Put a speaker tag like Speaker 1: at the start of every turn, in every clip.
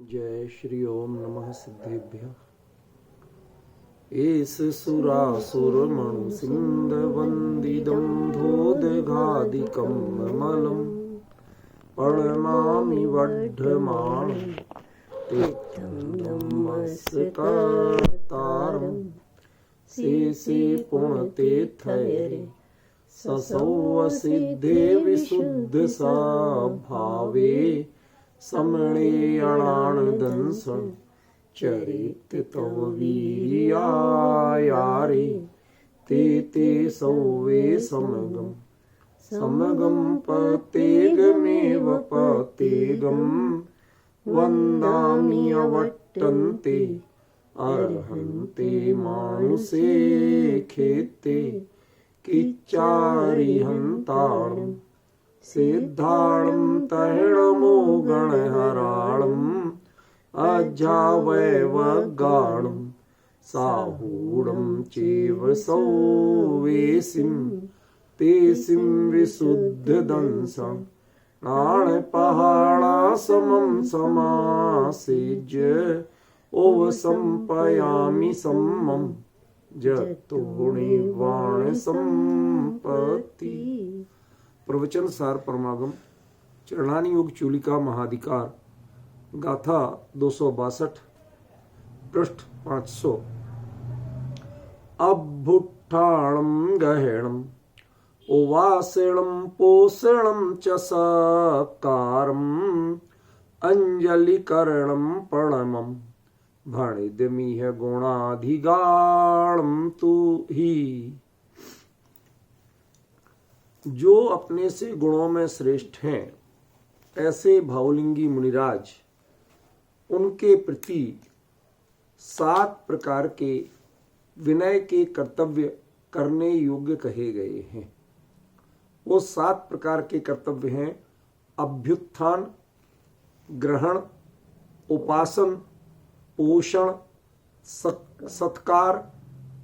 Speaker 1: जय श्री ओम नमः सिद्धेभ्य। एस सुरासुर मणु सिंध वंदिदं धोदघादिकं मलम् प्रणमामि वढ्ढमानं तीर्थं नमस्कारतारं शेषे पुण्यतीर्थये ससौ सिद्धे विशुद्ध भावे समणे अणानदंसं चरित तव वीर्यायारे ते सौवे समगम पतेगमेव पतेगं वन्दामि अवट्टन्ते अर्हन्ते मानुषे खेते किच्चारिहन्ताणम् सिद्धाणं तैणमो गणहराणम् अजावैवगाणं साहूढं चैव सौवेसिं तेसिं विशुद्धदंसं नाणपहाणासमं समासेज्य ओवसंपयामि सम्मं जतोणिवाण संपत्ति। प्रवचन सार परमागम चरणानी योग चूलिका महाधिकार गाथा 262 पृष्ठ 500। अभुट्ठाणं गहेणम् उवासिणं पोषणं च सकारम् अंजलिकरणं प्रणमं भणिदमिह गुणाधिगाणं तु ही। जो अपने से गुणों में श्रेष्ठ हैं ऐसे भावलिंगी मुनिराज उनके प्रति 7 प्रकार के विनय के कर्तव्य करने योग्य कहे गए हैं। वो 7 प्रकार के कर्तव्य हैं: अभ्युत्थान, ग्रहण, उपासन, पोषण, सत्कार,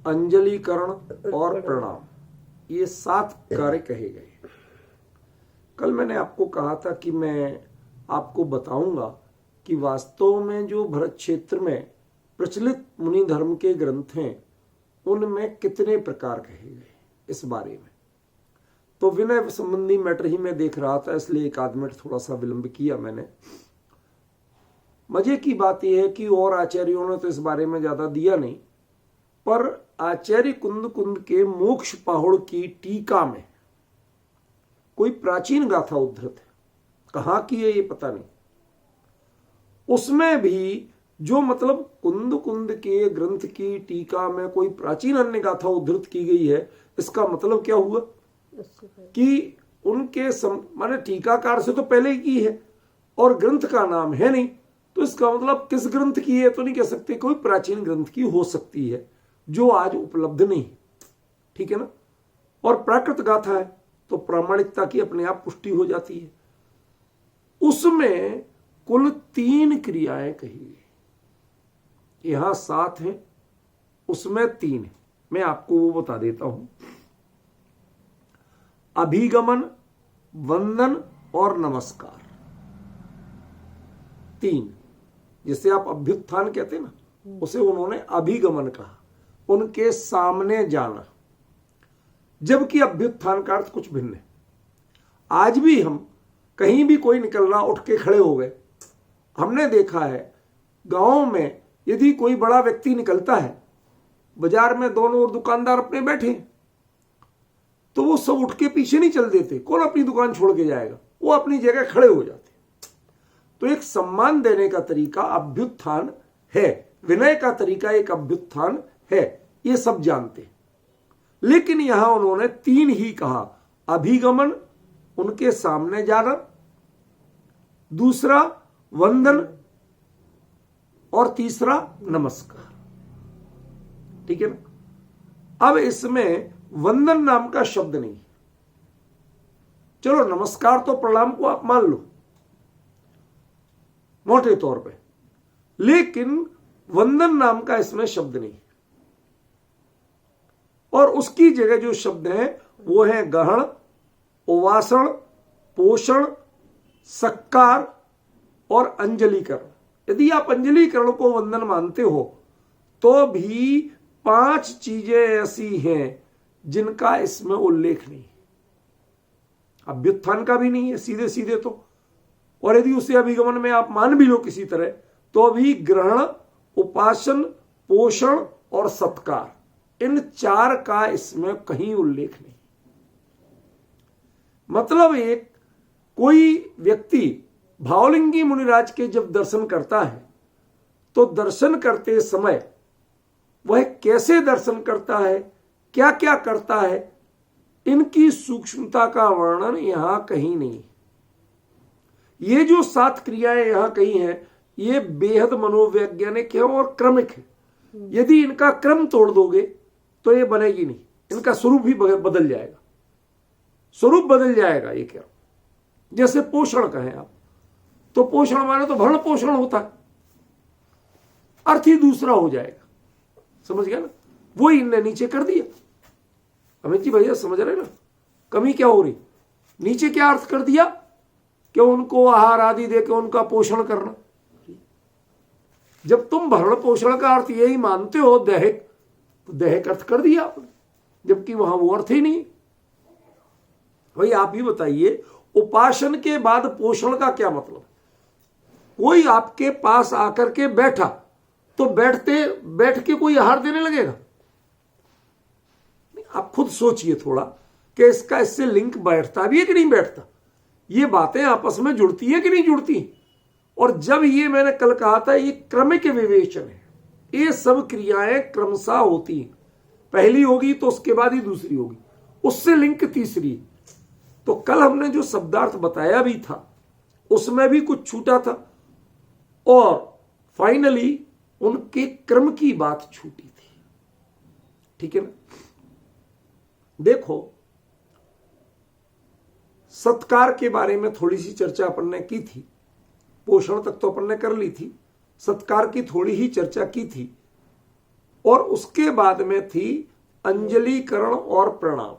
Speaker 1: अंजलिकरण और प्रणाम। ये 7 कार्य कहे गए। कल मैंने आपको कहा था कि मैं आपको बताऊंगा कि वास्तव में जो भरत क्षेत्र में प्रचलित मुनि धर्म के ग्रंथ हैं उनमें कितने प्रकार कहे गए इस बारे में। तो विनय संबंधी मैटर ही मैं देख रहा था, इसलिए एक आध मिनट थोड़ा सा विलंब किया मैंने। मजे की बात यह है कि और आचार्यों ने तो इस बारे में ज्यादा दिया नहीं, पर आचार्य कुंद के मोक्ष पाहुड़ की टीका में कोई प्राचीन गाथा उद्धृत है, कहां की है ये पता नहीं। उसमें भी जो मतलब कुंद के ग्रंथ की टीका में कोई प्राचीन अन्य गाथा उद्धृत की गई है, इसका मतलब क्या हुआ कि उनके माने टीकाकार से तो पहले ही की है और ग्रंथ का नाम है नहीं, तो इसका मतलब किस ग्रंथ की है तो नहीं कह सकते, कोई प्राचीन ग्रंथ की हो सकती है जो आज उपलब्ध नहीं। ठीक है ना। और प्राकृत गाथा है तो प्रामाणिकता की अपने आप पुष्टि हो जाती है। उसमें कुल 3 क्रियाएं कही गई, यहां 7 हैं, उसमें 3 है। मैं आपको वो बता देता हूं। अभिगमन, वंदन और नमस्कार, 3। जिसे आप अभ्युत्थान कहते हैं ना, उसे उन्होंने अभिगमन कहा, उनके सामने जाना, जबकि अभ्युत्थान का अर्थ कुछ भिन्न है। आज भी हम कहीं भी कोई निकल रहा उठ के खड़े हो गए, हमने देखा है गांव में यदि कोई बड़ा व्यक्ति निकलता है, बाजार में दोनों ओर दुकानदार अपने बैठे, तो वो सब उठ के पीछे नहीं चल देते, कौन अपनी दुकान छोड़ के जाएगा, वो अपनी जगह खड़े हो जाते। तो एक सम्मान देने का तरीका अभ्युत्थान है, विनय का तरीका एक अभ्युत्थान है, ये सब जानते हैं। लेकिन यहां उन्होंने 3 ही कहा, अभिगमन उनके सामने जाना, दूसरा वंदन और तीसरा नमस्कार। ठीक है ना। अब इसमें वंदन नाम का शब्द नहीं, चलो नमस्कार तो प्रणाम को आप मान लो मोटे तौर पे, लेकिन वंदन नाम का इसमें शब्द नहीं। और उसकी जगह जो शब्द है वो है गहन, उवासण, पोषण, सत्कार और अंजलिकरण। यदि आप अंजलिकरण को वंदन मानते हो तो भी 5 चीजें ऐसी हैं जिनका इसमें उल्लेख नहीं। अभ्युत्थान का भी नहीं है सीधे सीधे तो, और यदि उसे अभिगमन में आप मान भी लो किसी तरह, तो भी ग्रहण, उपासन, पोषण और सत्कार, इन 4 का इसमें कहीं उल्लेख नहीं। मतलब एक कोई व्यक्ति भावलिंगी मुनिराज के जब दर्शन करता है तो दर्शन करते समय वह कैसे दर्शन करता है, क्या क्या करता है, इनकी सूक्ष्मता का वर्णन यहां कहीं नहीं। ये जो 7 क्रियाएं यहां कहीं हैं, ये बेहद मनोवैज्ञानिक है और क्रमिक है। यदि इनका क्रम तोड़ दोगे तो ये बनेगी नहीं, इनका स्वरूप ही बदल जाएगा, स्वरूप बदल जाएगा। ये क्या, जैसे पोषण कहें आप, तो पोषण माने तो भरण पोषण होता है, अर्थ ही दूसरा हो जाएगा। समझ गया ना? वो इनने नीचे कर दिया। अमित जी भैया समझ रहे ना, कमी क्या हो रही? नीचे क्या अर्थ कर दिया कि उनको आहार आदि देकर उनका पोषण करना। जब तुम भरण पोषण का अर्थ यही मानते हो दैहिक, तो दैहिक अर्थ कर दिया आपने, जबकि वहां वो अर्थ ही नहीं। भाई आप ही बताइए, उपासन के बाद पोषण का क्या मतलब? कोई आपके पास आकर के बैठा तो बैठ के कोई आहार देने लगेगा? आप खुद सोचिए थोड़ा कि इसका इससे लिंक बैठता भी है कि नहीं बैठता, ये बातें आपस में जुड़ती है कि नहीं जुड़ती। और जब ये मैंने कल कहा था, ये क्रमिक विवेचन है, ये सब क्रियाएं क्रमशः होती हैं, पहली होगी तो उसके बाद ही दूसरी होगी, उससे लिंक तीसरी। तो कल हमने जो शब्दार्थ बताया भी था उसमें भी कुछ छूटा था और फाइनली उनके क्रम की बात छूटी थी। ठीक है ना? देखो, सत्कार के बारे में थोड़ी सी चर्चा अपन ने की थी, पोषण तक तो अपन ने कर ली थी, सत्कार की थोड़ी ही चर्चा की थी, और उसके बाद में थी अंजलिकरण और प्रणाम।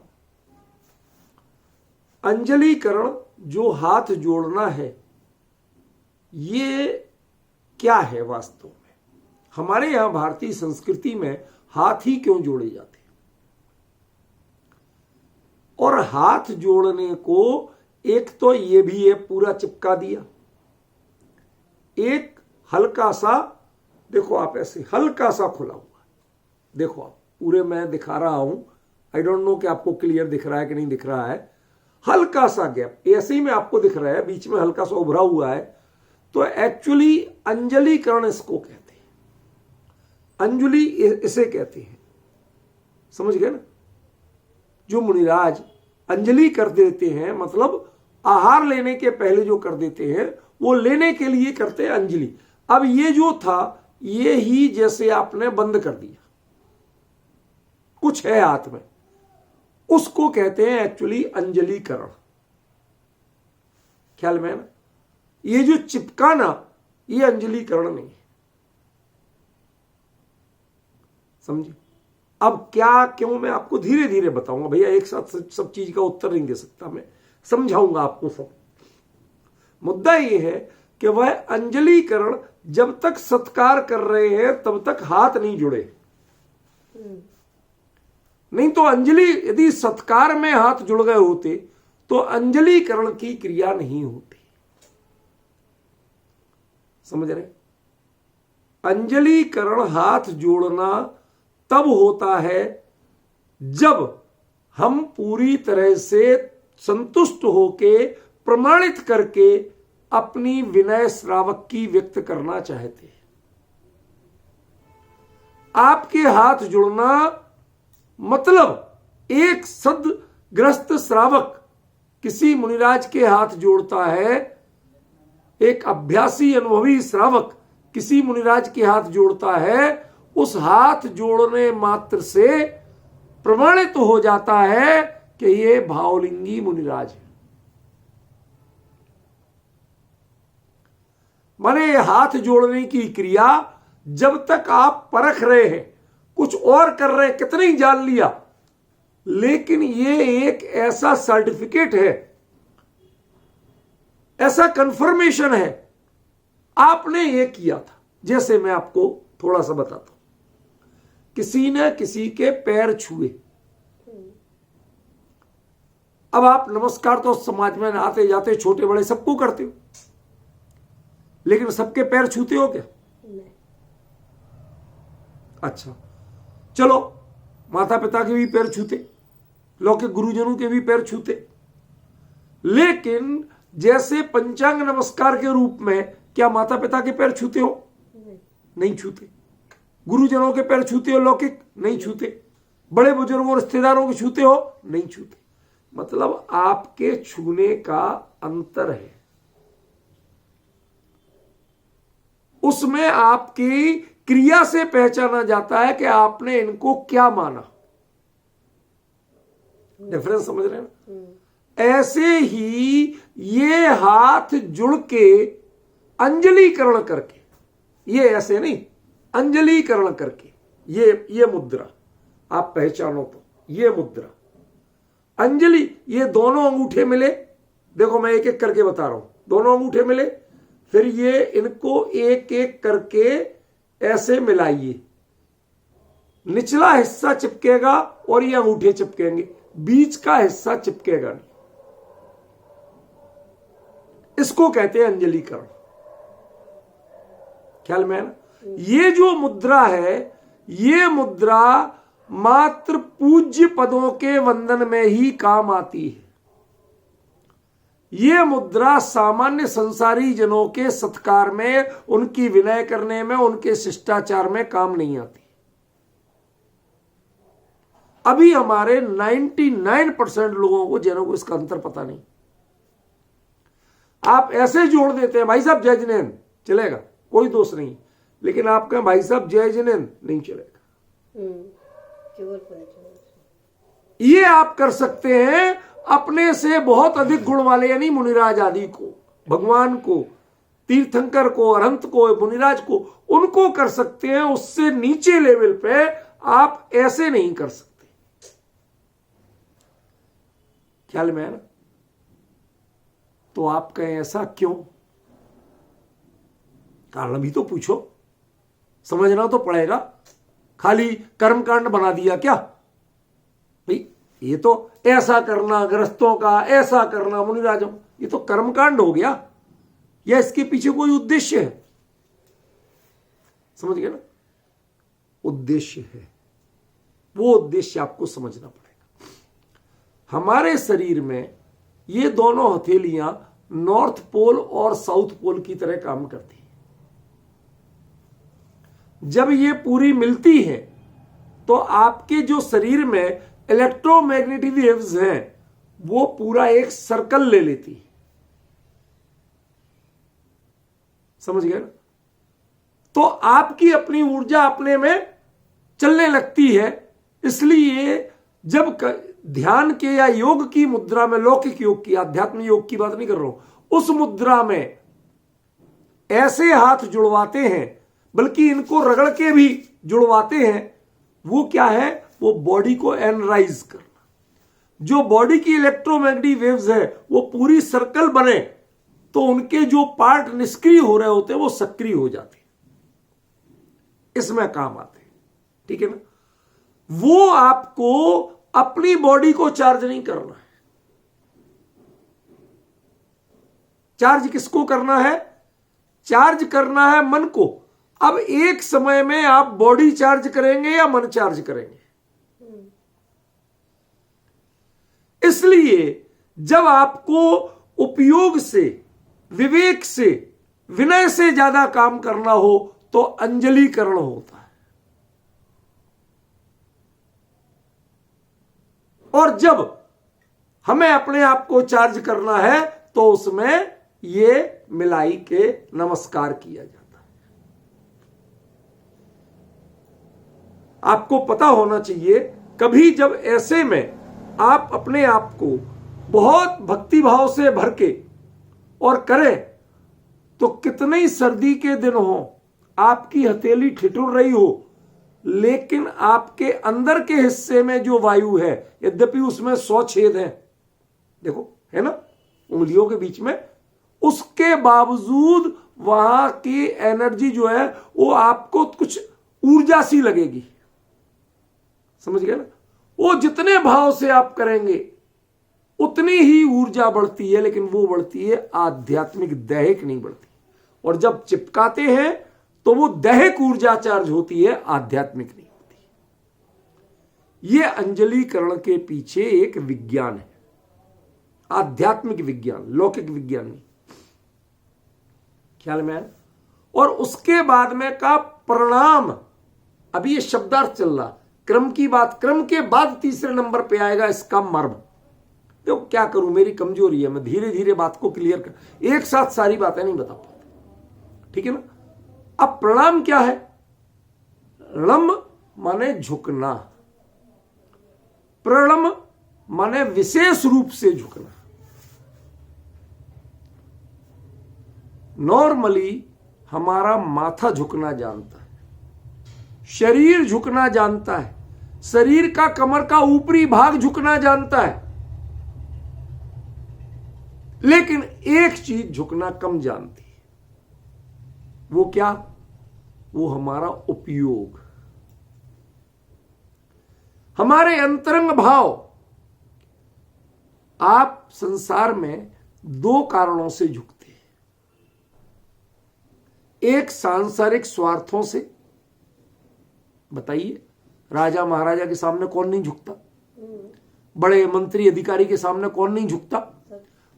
Speaker 1: अंजलिकरण जो हाथ जोड़ना है, ये क्या है वास्तव में? हमारे यहां भारतीय संस्कृति में हाथ ही क्यों जोड़े जाते हैं? और हाथ जोड़ने को एक तो ये भी है पूरा चिपका दिया, एक हल्का सा, देखो आप ऐसे हल्का सा खुला हुआ, देखो आप पूरे मैं दिखा रहा हूं, आई डोंट नो कि आपको क्लियर दिख रहा है कि नहीं दिख रहा है, हल्का सा गैप ऐसे ही में आपको दिख रहा है, बीच में हल्का सा उभरा हुआ है। तो एक्चुअली अंजलिकरण इसको कहते हैं, अंजलि इसे कहते हैं। समझ गए ना? जो मुनिराज अंजलि कर देते हैं, मतलब आहार लेने के पहले जो कर देते हैं, वो लेने के लिए करते हैं अंजलि। अब ये जो था, ये ही जैसे आपने बंद कर दिया, कुछ है हाथ में, उसको कहते हैं एक्चुअली अंजलिकरण। ख्याल में है ना? ये जो चिपकाना, ये अंजलिकरण नहीं है। समझे? अब क्या क्यों, मैं आपको धीरे धीरे बताऊंगा भैया, एक साथ सब चीज का उत्तर नहीं दे सकता, मैं समझाऊंगा आपको सब। मुद्दा ये है कि वह अंजलिकरण जब तक सत्कार कर रहे हैं तब तक हाथ नहीं जुड़े, नहीं तो अंजलि, यदि सत्कार में हाथ जुड़ गए होते तो अंजलिकरण की क्रिया नहीं होती। समझ रहे? अंजलिकरण हाथ जोड़ना तब होता है जब हम पूरी तरह से संतुष्ट होके, प्रमाणित करके अपनी विनय श्रावक की व्यक्त करना चाहते हैं। आपके हाथ जुड़ना मतलब एक सद्ग्रस्त श्रावक किसी मुनिराज के हाथ जोड़ता है, एक अभ्यासी अनुभवी श्रावक किसी मुनिराज के हाथ जोड़ता है, उस हाथ जोड़ने मात्र से प्रमाणित हो जाता है कि ये भावलिंगी मुनिराज है। माने हाथ जोड़ने की क्रिया जब तक आप परख रहे हैं, कुछ और कर रहे हैं, कितने ही जान लिया, लेकिन ये एक ऐसा सर्टिफिकेट है, ऐसा कंफर्मेशन है, आपने ये किया था, जैसे मैं आपको थोड़ा सा बताता हूं, किसी ने किसी के पैर छुए। अब आप नमस्कार तो समाज में आते जाते छोटे बड़े सबको करते हो, लेकिन सबके पैर छूते हो क्या? नहीं। अच्छा, चलो माता पिता के भी पैर छूते, लौकिक गुरुजनों के भी पैर छूते, लेकिन जैसे पंचांग नमस्कार के रूप में क्या माता पिता के पैर छूते हो? नहीं छूते। गुरुजनों के पैर छूते हो? लौकिक नहीं छूते। बड़े बुजुर्गों रिश्तेदारों के छूते हो? नहीं छूते। मतलब आपके छूने का अंतर है, उसमें आपकी क्रिया से पहचाना जाता है कि आपने इनको क्या माना। डिफरेंस समझ रहे हैं ना? ऐसे ही ये हाथ जुड़ के अंजलिकरण करके, ये ऐसे नहीं, अंजलिकरण करके, ये मुद्रा आप पहचानो तो, ये मुद्रा अंजलि, ये दोनों अंगूठे मिले, देखो मैं एक एक करके बता रहा हूं, दोनों अंगूठे मिले, फिर ये इनको एक एक करके ऐसे मिलाइए, निचला हिस्सा चिपकेगा और ये अंगूठे चिपकेंगे, बीच का हिस्सा चिपकेगा नहीं। इसको कहते हैं अंजलिकरण। ख्याल में है ना? ये जो मुद्रा है, ये मुद्रा मात्र पूज्य पदों के वंदन में ही काम आती है। ये मुद्रा सामान्य संसारी जनों के सत्कार में, उनकी विनय करने में, उनके शिष्टाचार में काम नहीं आती। अभी हमारे 99% लोगों को, जनों को इसका अंतर पता नहीं। आप ऐसे जोड़ देते हैं, भाई साहब जय जिनेंद्र, चलेगा, कोई दोष नहीं, लेकिन आप कहें भाई साहब जय जिनेंद्र, नहीं चलेगा। ये आप कर सकते हैं अपने से बहुत अधिक गुण वाले, यानी मुनिराज आदि को, भगवान को, तीर्थंकर को, अरहंत को, मुनिराज को, उनको कर सकते हैं। उससे नीचे लेवल पे आप ऐसे नहीं कर सकते। ख्याल में है ना? तो आप कहें ऐसा क्यों? कारण भी तो पूछो, समझना तो पड़ेगा। खाली कर्मकांड बना दिया क्या भाई? ये तो ऐसा करना गृहस्थों का, ऐसा करना मुनिराजों, ये तो कर्मकांड हो गया, या इसके पीछे कोई उद्देश्य है? समझ गए ना? उद्देश्य है, वो उद्देश्य आपको समझना पड़ेगा। हमारे शरीर में ये दोनों हथेलियां नॉर्थ पोल और साउथ पोल की तरह काम करती हैं। जब ये पूरी मिलती है तो आपके जो शरीर में इलेक्ट्रोमैग्नेटिक वेव्स हैं वो पूरा एक सर्कल ले लेती है। समझ गए ना? तो आपकी अपनी ऊर्जा अपने में चलने लगती है। इसलिए जब ध्यान के या योग की मुद्रा में, लौकिक योग की, आध्यात्मिक योग की बात नहीं कर रहा हूं, उस मुद्रा में ऐसे हाथ जुड़वाते हैं, बल्कि इनको रगड़ के भी जुड़वाते हैं। वो क्या है? वो बॉडी को एनर्जाइज करना। जो बॉडी की इलेक्ट्रोमैग्नेटिक वेव्स है वो पूरी सर्कल बने तो उनके जो पार्ट निष्क्रिय हो रहे होते हैं वो सक्रिय हो जाते हैं, इसमें काम आते हैं। ठीक है ना? वो आपको अपनी बॉडी को चार्ज नहीं करना है। चार्ज किसको करना है? चार्ज करना है मन को। अब एक समय में आप बॉडी चार्ज करेंगे या मन चार्ज करेंगे? इसलिए जब आपको उपयोग से, विवेक से, विनय से ज्यादा काम करना हो तो अंजलिकरण होता है। और जब हमें अपने आप को चार्ज करना है तो उसमें ये मिलाई के नमस्कार किया जाता है। आपको पता होना चाहिए, कभी जब ऐसे में आप अपने आप को बहुत भक्ति भाव से भर के और करें तो कितने ही सर्दी के दिन हो, आपकी हथेली ठिठुर रही हो, लेकिन आपके अंदर के हिस्से में जो वायु है, यद्यपि उसमें 100 छेद हैं, देखो है ना, उंगलियों के बीच में, उसके बावजूद वहां की एनर्जी जो है वो आपको कुछ ऊर्जा सी लगेगी। समझ गए ना? वो जितने भाव से आप करेंगे उतनी ही ऊर्जा बढ़ती है, लेकिन वो बढ़ती है आध्यात्मिक, दैहिक नहीं बढ़ती। और जब चिपकाते हैं तो वो दैहिक ऊर्जा चार्ज होती है, आध्यात्मिक नहीं होती। ये अंजलिकरण के पीछे एक विज्ञान है, आध्यात्मिक विज्ञान, लौकिक विज्ञान नहीं। ख्याल में आया? और उसके बाद में का प्रणाम, अभी ये शब्दार्थ चल रहा, क्रम की बात, क्रम के बाद तीसरे नंबर पे आएगा इसका मर्म। तो क्या करूं, मेरी कमजोरी है, मैं धीरे धीरे बात को क्लियर कर, एक साथ सारी बातें नहीं बता पाता, ठीक है ना? अब प्रणाम क्या है? णम माने झुकना, प्रणम माने विशेष रूप से झुकना। नॉर्मली हमारा माथा झुकना जानता है, शरीर झुकना जानता है, शरीर का कमर का ऊपरी भाग झुकना जानता है, लेकिन एक चीज झुकना कम जानती है। वो क्या? वो हमारा उपयोग, हमारे अंतरंग भाव। आप संसार में दो कारणों से झुकते हैं, एक सांसारिक स्वार्थों से। बताइए, राजा महाराजा के सामने कौन नहीं झुकता? बड़े मंत्री अधिकारी के सामने कौन नहीं झुकता?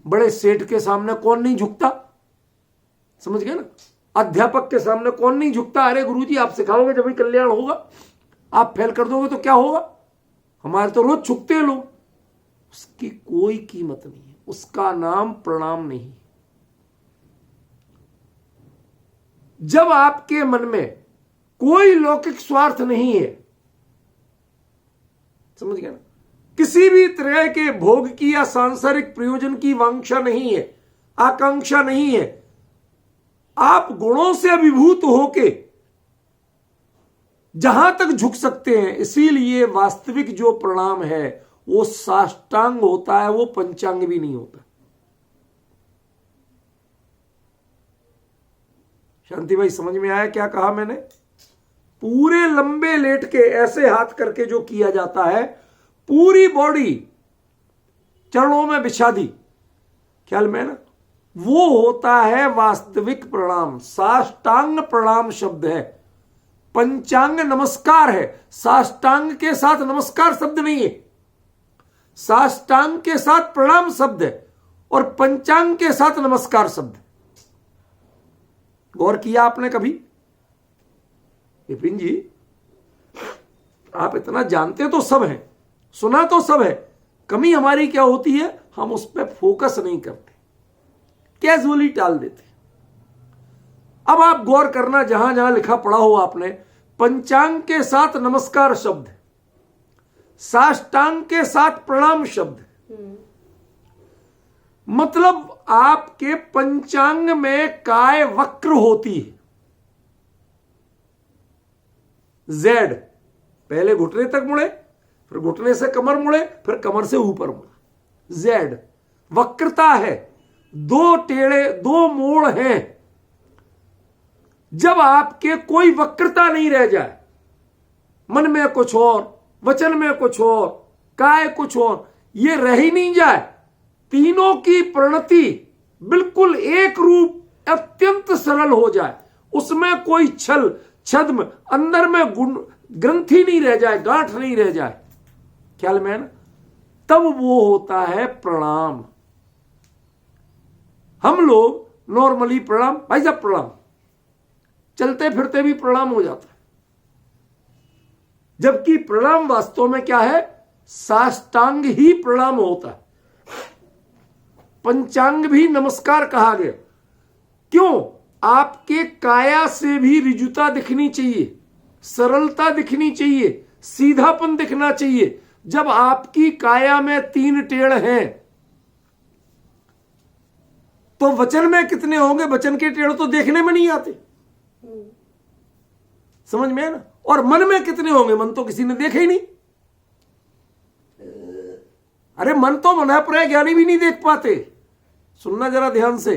Speaker 1: बड़े सेठ के सामने कौन नहीं झुकता? समझ गए ना? अध्यापक के सामने कौन नहीं झुकता? अरे गुरुजी आप सिखाओगे जब ही कल्याण होगा, आप फेल कर दोगे तो क्या होगा? हमारे तो रोज झुकते हैं लोग। उसकी कोई कीमत नहीं है, उसका नाम प्रणाम नहीं। जब आपके मन में कोई लौकिक स्वार्थ नहीं है, समझ गया ना, किसी भी तरह के भोग की या सांसारिक प्रयोजन की वांछा नहीं है, आकांक्षा नहीं है, आप गुणों से अभिभूत होके जहां तक झुक सकते हैं। इसीलिए वास्तविक जो प्रणाम है वो साष्टांग होता है, वो पंचांग भी नहीं होता। शांति भाई समझ में आया क्या कहा मैंने? पूरे लंबे लेट के ऐसे हाथ करके जो किया जाता है, पूरी बॉडी चरणों में बिछा दी, ख्याल में ना, वो होता है वास्तविक प्रणाम। साष्टांग प्रणाम शब्द है, पंचांग नमस्कार है। साष्टांग के साथ नमस्कार शब्द नहीं है, साष्टांग के साथ प्रणाम शब्द है और पंचांग के साथ नमस्कार शब्द। गौर किया आपने कभी? विपिन जी आप इतना जानते तो सब है, सुना तो सब है, कमी हमारी क्या होती है? हम उस पर फोकस नहीं करते, कैजुअली टाल देते। अब आप गौर करना, जहां जहां लिखा पढ़ा हो आपने, पंचांग के साथ नमस्कार शब्द, साष्टांग के साथ प्रणाम शब्द, मतलब आपके पंचांग में काय वक्र होती है। जेड, पहले घुटने तक मुड़े, फिर घुटने से कमर मुड़े, फिर कमर से ऊपर मुड़ा। जेड वक्रता है, दो टेढ़े, दो मोड़ हैं। जब आपके कोई वक्रता नहीं रह जाए, मन में कुछ और, वचन में कुछ और, काय कुछ और, ये रह ही नहीं जाए, तीनों की प्रणति बिल्कुल एक रूप, अत्यंत सरल हो जाए, उसमें कोई छल छद्म, अंदर में ग्रंथि नहीं रह जाए, गांठ नहीं रह जाए, ख्याल में है ना, तब वो होता है प्रणाम। हम लोग नॉर्मली प्रणाम, भाई साहब प्रणाम, चलते फिरते भी प्रणाम हो जाता है, जबकि प्रणाम वास्तव में क्या है? साष्टांग ही प्रणाम होता है। पंचांग भी नमस्कार कहा गया, क्यों? आपके काया से भी ऋजुता दिखनी चाहिए, सरलता दिखनी चाहिए, सीधापन दिखना चाहिए। जब आपकी काया में तीन टेढ़ हैं तो वचन में कितने होंगे? वचन के टेढ़ तो देखने में नहीं आते, समझ में है ना? और मन में कितने होंगे? मन तो किसी ने देखे ही नहीं। अरे मन तो मनापुर ज्ञानी भी नहीं देख पाते। सुनना जरा ध्यान से,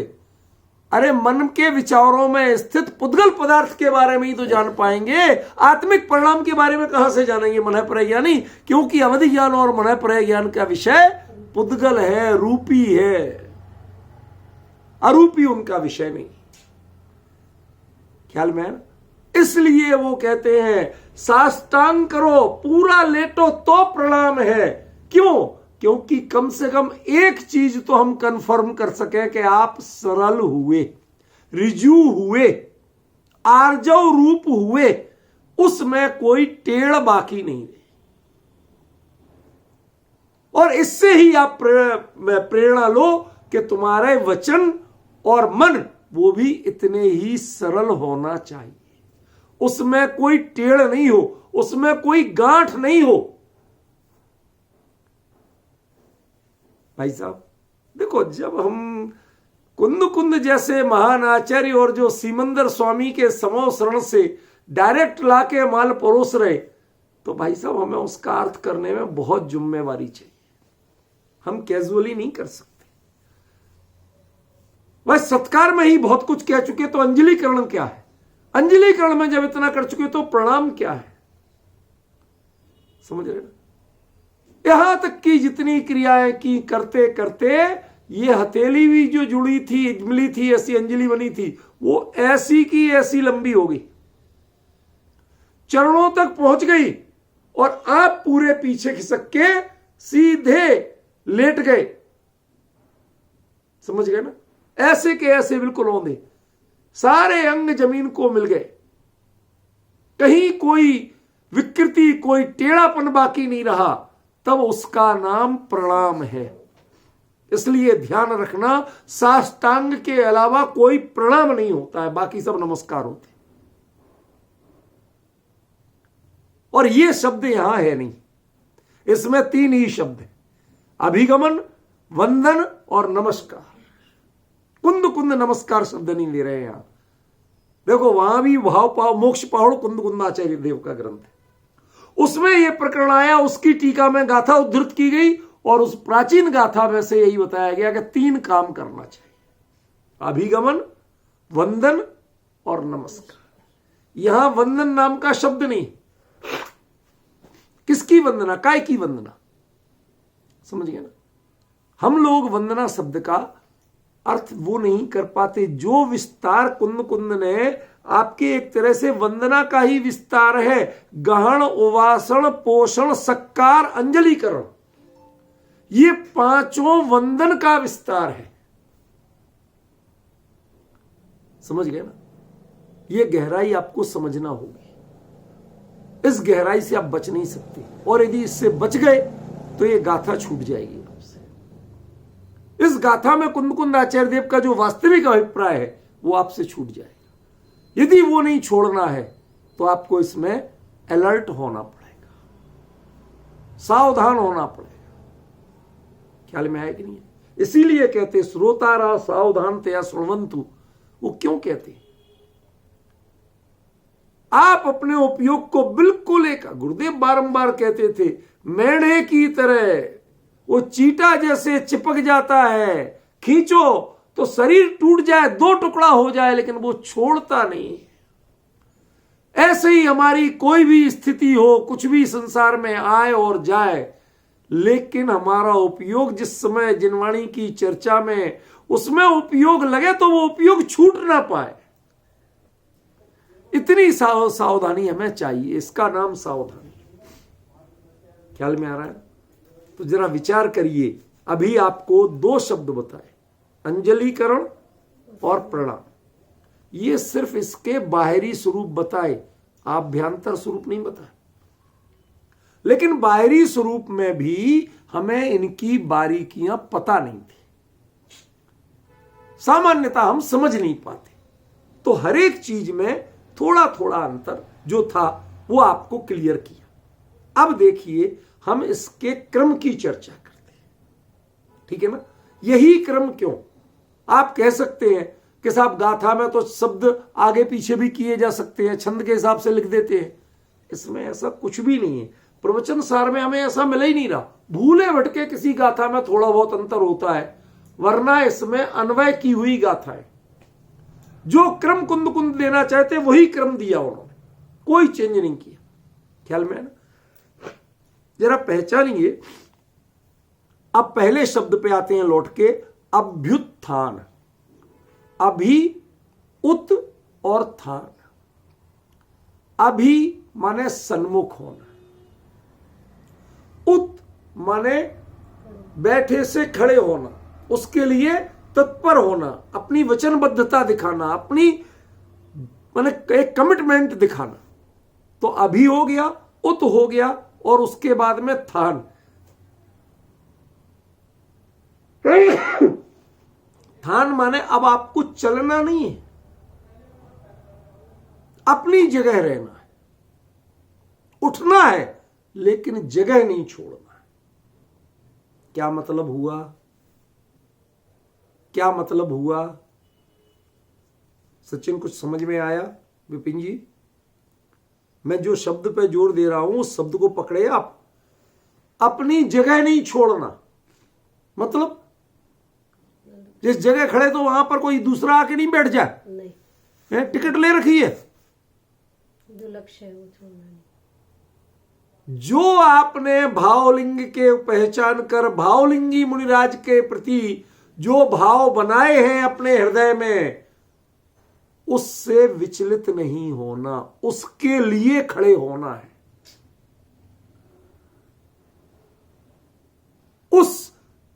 Speaker 1: अरे मन के विचारों में स्थित पुद्गल पदार्थ के बारे में ही तो जान पाएंगे, आत्मिक परिणाम के बारे में कहां से जानेंगे मनः परय ज्ञानी? क्योंकि अवधि ज्ञान और मनः परय ज्ञान का विषय पुद्गल है, रूपी है, अरूपी उनका विषय नहीं। ख्याल में है ना? इसलिए वो कहते हैं साष्टांग करो, पूरा लेटो तो प्रणाम है। क्यों? क्योंकि कम से कम एक चीज तो हम कंफर्म कर सके कि आप सरल हुए, रिजू हुए, आर्जव रूप हुए, उसमें कोई टेढ़ बाकी नहीं रही। और इससे ही आप प्रेरणा लो कि तुम्हारे वचन और मन वो भी इतने ही सरल होना चाहिए, उसमें कोई टेढ़ नहीं हो, उसमें कोई गांठ नहीं हो। भाई साहब देखो, जब हम कुंद कुंद जैसे महान आचार्य और जो सीमंदर स्वामी के समो शरण से डायरेक्ट लाके माल परोस रहे, तो भाई साहब हमें उसका अर्थ करने में बहुत जिम्मेवारी चाहिए, हम कैजुअली नहीं कर सकते। बस सत्कार में ही बहुत कुछ कह चुके तो अंजलिकरण क्या है? अंजलिकरण में जब इतना कर चुके तो प्रणाम क्या है? समझ रहे ना? यहां तक कि जितनी क्रियाएं की करते करते ये हथेली भी जो जुड़ी थी, मिली थी, ऐसी अंजलि बनी थी, वो ऐसी की ऐसी लंबी हो गई, चरणों तक पहुंच गई, और आप पूरे पीछे खिसक के सीधे लेट गए। समझ गए ना? ऐसे के ऐसे बिल्कुल औंधे, सारे अंग जमीन को मिल गए, कहीं कोई विकृति, कोई टेढ़ापन बाकी नहीं रहा, तब उसका नाम प्रणाम है। इसलिए ध्यान रखना, साष्टांग के अलावा कोई प्रणाम नहीं होता है, बाकी सब नमस्कार होते। और ये शब्द यहां है नहीं, इसमें 3 ही शब्द है, अभिगमन, वंदन और नमस्कार। कुंद कुंद नमस्कार शब्द नहीं ले रहे हैं यहां। देखो वहां भी भाव पाव मोक्ष पहाड़ कुंद कुंदाचार्य देव का ग्रंथ है, उसमें यह प्रकरण आया, उसकी टीका में गाथा उद्धृत की गई, और उस प्राचीन गाथा में से यही बताया गया कि 3 काम करना चाहिए, अभिगमन, वंदन और नमस्कार। यहां वंदन नाम का शब्द नहीं। किसकी वंदना? काय की वंदना? समझ गए ना? हम लोग वंदना शब्द का अर्थ वो नहीं कर पाते जो विस्तार कुंद कुंद ने आपके, एक तरह से वंदना का ही विस्तार है। गहन, उवासन, पोषण, सत्कार, अंजलिकरण, ये 5 वंदन का विस्तार है। समझ गए ना? ये गहराई आपको समझना होगी, इस गहराई से आप बच नहीं सकते, और यदि इससे बच गए तो ये गाथा छूट जाएगी आपसे। इस गाथा में कुंद कुंद आचार्य देव का जो वास्तविक अभिप्राय है वो आपसे छूट जाएगा। यदि वो नहीं छोड़ना है तो आपको इसमें अलर्ट होना पड़ेगा, सावधान होना पड़ेगा। ख्याल में आया कि नहीं? इसीलिए कहते श्रोतारा सावधान तया श्रवंतु। वो क्यों कहते? आप अपने उपयोग को बिल्कुल एक, गुरुदेव बारंबार कहते थे, मेढ़े की तरह वो चीटा जैसे चिपक जाता है, खींचो तो शरीर टूट जाए, 2 टुकड़ा हो जाए, लेकिन वो छोड़ता नहीं। ऐसे ही हमारी कोई भी स्थिति हो, कुछ भी संसार में आए और जाए, लेकिन हमारा उपयोग जिस समय जिनवाणी की चर्चा में उसमें उपयोग लगे तो वो उपयोग छूट ना पाए, इतनी सावधानी हमें चाहिए। इसका नाम सावधानी। ख्याल में आ रहा है? तो जरा विचार करिए। अभी आपको 2 शब्द बताए, अंजलिकरण और प्रणाम। ये सिर्फ इसके बाहरी स्वरूप बताए, आभ्यंतर स्वरूप नहीं बताए। लेकिन बाहरी स्वरूप में भी हमें इनकी बारीकियां पता नहीं थी, सामान्यतः हम समझ नहीं पाते। तो हर एक चीज में थोड़ा थोड़ा अंतर जो था वो आपको क्लियर किया। अब देखिए हम इसके क्रम की चर्चा करते हैं, ठीक है ना? यही क्रम क्यों? आप कह सकते हैं कि साहब गाथा में तो शब्द आगे पीछे भी किए जा सकते हैं, छंद के हिसाब से लिख देते हैं। इसमें ऐसा कुछ भी नहीं है। प्रवचन सार में हमें ऐसा मिल ही नहीं रहा। भूले भटके किसी गाथा में थोड़ा बहुत अंतर होता है, वरना इसमें अन्वय की हुई गाथा है। जो क्रम कुंद कुंद देना चाहते वही क्रम दिया उन्होंने, कोई चेंज नहीं किया। ख्याल में है ना? जरा पहचानिए। अब पहले शब्द पे आते हैं लौट के, अभ्युत्थान। अभी उत और थान। अभी माने सन्मुख होना, उत माने बैठे से खड़े होना, उसके लिए तत्पर होना, अपनी वचनबद्धता दिखाना, अपनी माने एक कमिटमेंट दिखाना। तो अभी हो गया, उत हो गया, और उसके बाद में थान। थान माने अब आपको चलना नहीं है, अपनी जगह रहना है, उठना है, लेकिन जगह नहीं छोड़ना है। क्या मतलब हुआ? क्या मतलब हुआ? सचिन, कुछ समझ में आया? विपिन जी, मैं जो शब्द पे जोर दे रहा हूं उस शब्द को पकड़े आप। अपनी जगह नहीं छोड़ना मतलब जिस जगह खड़े तो वहां पर कोई दूसरा आके नहीं बैठ जाए, नहीं। टिकट ले रखी है,
Speaker 2: जो लक्ष्य है वो छोड़ना नहीं।
Speaker 1: जो आपने भावलिंग के पहचान कर भावलिंगी मुनिराज के प्रति जो भाव बनाए हैं अपने हृदय में, उससे विचलित नहीं होना, उसके लिए खड़े होना है। उस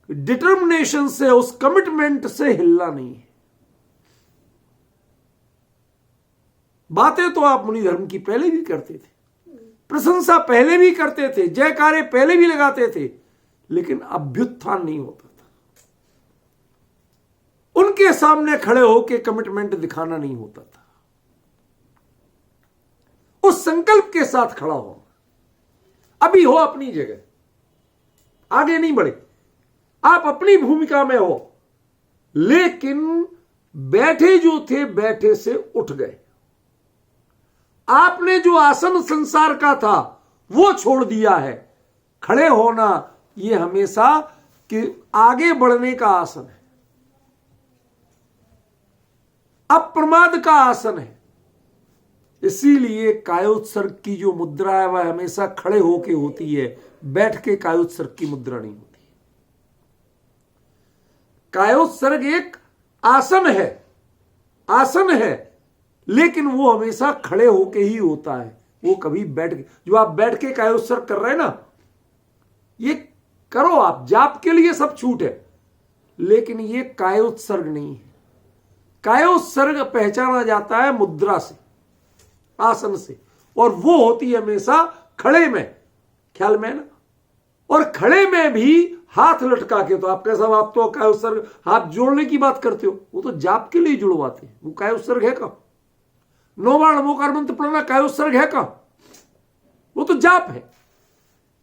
Speaker 1: डिटर्मिनेशन से, उस कमिटमेंट से हिलना नहीं है। बातें तो आप मुनि धर्म की पहले भी करते थे, प्रशंसा पहले भी करते थे, जयकारे पहले भी लगाते थे, लेकिन अभ्युत्थान नहीं होता था। उनके सामने खड़े होकर कमिटमेंट दिखाना नहीं होता था। उस संकल्प के साथ खड़ा हो, अभी हो अपनी जगह, आगे नहीं बढ़े, आप अपनी भूमिका में हो, लेकिन बैठे जो थे बैठे से उठ गए। आपने जो आसन संसार का था वो छोड़ दिया है। खड़े होना ये हमेशा कि आगे बढ़ने का आसन है, अप्रमाद का आसन है। इसीलिए कायोत्सर्ग की जो मुद्रा है वह हमेशा खड़े होके होती है, बैठ के कायोत्सर्ग की मुद्रा नहीं होती। कायोत्सर्ग एक आसन है, आसन है, लेकिन वो हमेशा खड़े होके ही होता है। वो कभी बैठ के, जो आप बैठ के कायोत्सर्ग कर रहे हैं ना, ये करो आप, जाप के लिए सब छूट है, लेकिन ये कायोत्सर्ग नहीं है। कायोत्सर्ग पहचाना जाता है मुद्रा से, आसन से, और वो होती है हमेशा खड़े में। ख्याल में ना? और खड़े में भी हाथ लटका के, तो आप कैसा, आप तो कायोत्सर्ग हाथ जोड़ने की बात करते हो, वो तो जाप के लिए जुड़वाते हैं। वो कायोत्सर्ग है का? नौबार नमोकार मंत्र पढ़ना कायोत्सर्ग है का? वो तो जाप है।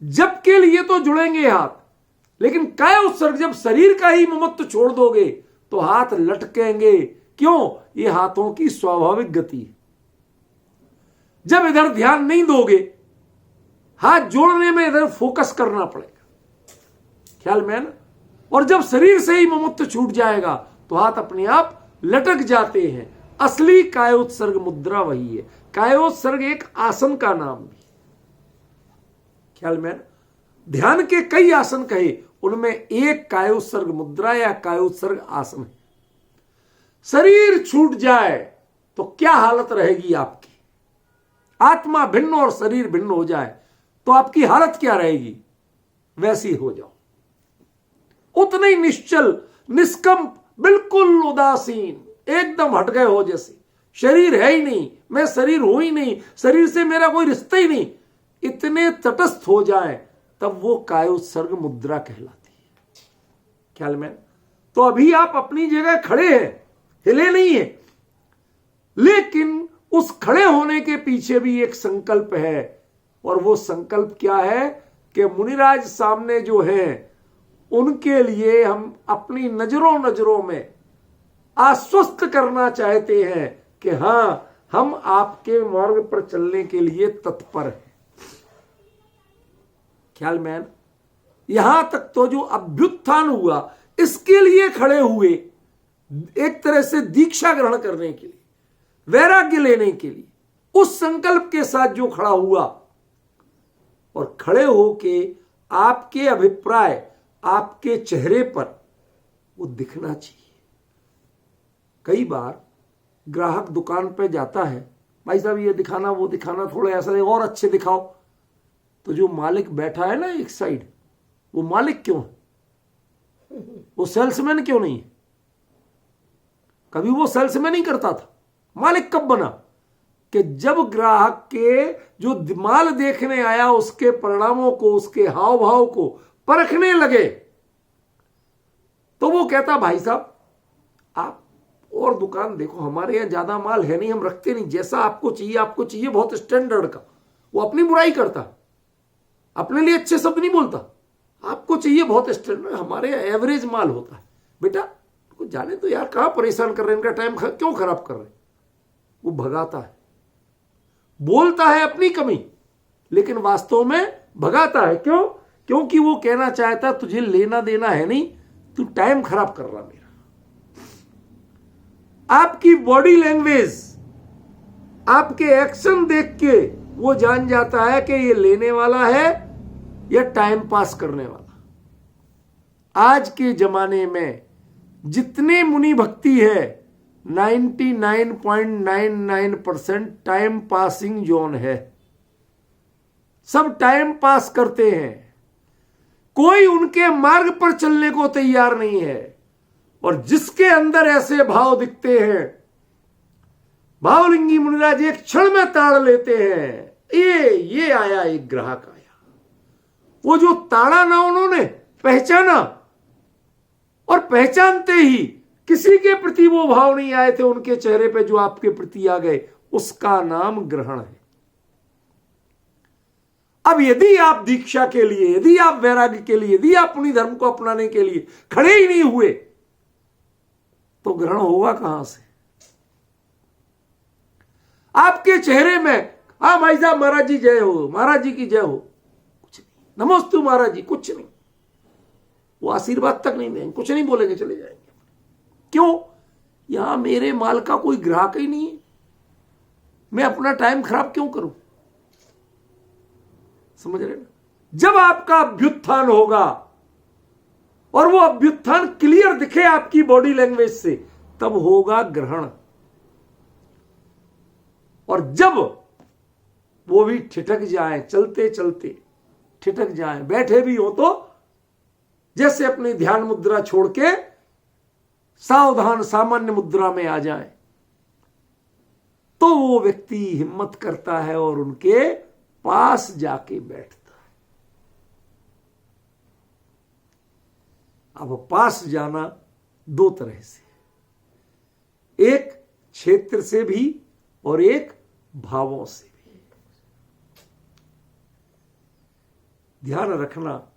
Speaker 1: जप के लिए तो जुड़ेंगे हाथ, लेकिन कायोत्सर्ग जब शरीर का ही ममत्व छोड़ दोगे तो हाथ लटकेंगे। क्यों? ये हाथों की स्वाभाविक गति है। जब इधर ध्यान नहीं दोगे, हाथ जोड़ने में इधर फोकस करना पड़ेगा। ख्याल में है ना? और जब शरीर से ही ममत्व छूट जाएगा तो हाथ अपने आप लटक जाते हैं। असली कायोत्सर्ग मुद्रा वही है। कायोत्सर्ग एक आसन का नाम भी। ख्याल में है ना? ध्यान के कई आसन कहे, उनमें एक कायोत्सर्ग मुद्रा या कायोत्सर्ग आसन है। शरीर छूट जाए तो क्या हालत रहेगी आपकी? आत्मा भिन्न और शरीर भिन्न हो जाए तो आपकी हालत क्या रहेगी? वैसी हो जाओ, उतने ही निश्चल, निष्कंप, बिल्कुल उदासीन, एकदम हट गए हो जैसे शरीर है ही नहीं, मैं शरीर हूं ही नहीं, शरीर से मेरा कोई रिश्ता ही नहीं, इतने तटस्थ हो जाए, तब वो कायोत्सर्ग मुद्रा कहलाती है। ख्याल में? तो अभी आप अपनी जगह खड़े हैं, हिले नहीं है, लेकिन उस खड़े होने के पीछे भी एक संकल्प है। और वो संकल्प क्या है कि मुनिराज सामने जो है उनके लिए हम अपनी नजरों में आश्वस्त करना चाहते हैं कि हां, हम आपके मार्ग पर चलने के लिए तत्पर हैं। ख्याल में? यहां तक तो जो अभ्युत्थान हुआ इसके लिए खड़े हुए, एक तरह से दीक्षा ग्रहण करने के लिए, वैराग्य लेने के लिए उस संकल्प के साथ जो खड़ा हुआ और खड़े होके आपके अभिप्राय आपके चेहरे पर वो दिखना चाहिए। कई बार ग्राहक दुकान पे जाता है, भाई साहब ये दिखाना वो दिखाना, थोड़ा ऐसा और अच्छे दिखाओ, तो जो मालिक बैठा है ना एक साइड, वो मालिक क्यों है? वो सेल्समैन क्यों नहीं है? कभी वो सेल्समैन ही करता था, मालिक कब बना? कि जब ग्राहक के जो माल देखने आया उसके परिणामों को, उसके हाव भाव को परखने लगे, तो वो कहता भाई साहब आप और दुकान देखो, हमारे यहां ज्यादा माल है नहीं, हम रखते नहीं, जैसा आपको चाहिए बहुत स्टैंडर्ड का। वो अपनी बुराई करता, अपने लिए अच्छे शब्द नहीं बोलता, आपको चाहिए बहुत स्टैंडर्ड, हमारे यहाँ एवरेज माल होता है। बेटा को जाने तो यार, कहां परेशान कर रहे हैं, इनका टाइम क्यों खराब कर रहे हैं? वो भगाता है, बोलता है अपनी कमी, लेकिन वास्तव में भगाता है। क्यों? क्योंकि वो कहना चाहता तुझे लेना देना है नहीं, तू टाइम खराब कर रहा मेरा। आपकी बॉडी लैंग्वेज, आपके एक्शन देख के वो जान जाता है कि ये लेने वाला है या टाइम पास करने वाला। आज के जमाने में जितने मुनि भक्ति है, 99.99% टाइम पासिंग जोन है। सब टाइम पास करते हैं, कोई उनके मार्ग पर चलने को तैयार नहीं है। और जिसके अंदर ऐसे भाव दिखते हैं, भावलिंगी मुनिराज एक क्षण में ताड़ लेते हैं। ये आया, एक ग्राहक आया, वो जो ताड़ा ना उन्होंने पहचाना, और पहचानते ही किसी के प्रति वो भाव नहीं आए थे उनके चेहरे पे जो आपके प्रति आ गए, उसका नाम ग्रहण है। अब यदि आप दीक्षा के लिए, यदि आप वैराग्य के लिए, यदि आप अपनी धर्म को अपनाने के लिए खड़े ही नहीं हुए, तो ग्रहण होगा कहां से? आपके चेहरे में हाँ भाई साहब महाराज जी जय हो, महाराज जी की जय हो, कुछ नहीं, नमोस्तु महाराज जी, कुछ नहीं, वो आशीर्वाद तक नहीं देंगे, कुछ नहीं बोलेंगे, चले जाएंगे। क्यों? यहां मेरे माल का कोई ग्राहक ही नहीं है, मैं अपना टाइम खराब क्यों करूं? समझ रहे ना? जब आपका अभ्युत्थान होगा और वो अभ्युत्थान क्लियर दिखे आपकी बॉडी लैंग्वेज से, तब होगा ग्रहण। और जब वो भी ठिठक जाए, चलते चलते ठिठक जाए, बैठे भी हो तो जैसे अपनी ध्यान मुद्रा छोड़ के सावधान सामान्य मुद्रा में आ जाए, तो वो व्यक्ति हिम्मत करता है और उनके पास जाके बैठता है। अब पास जाना दो तरह से, एक क्षेत्र से भी और एक भावों से भी। ध्यान रखना,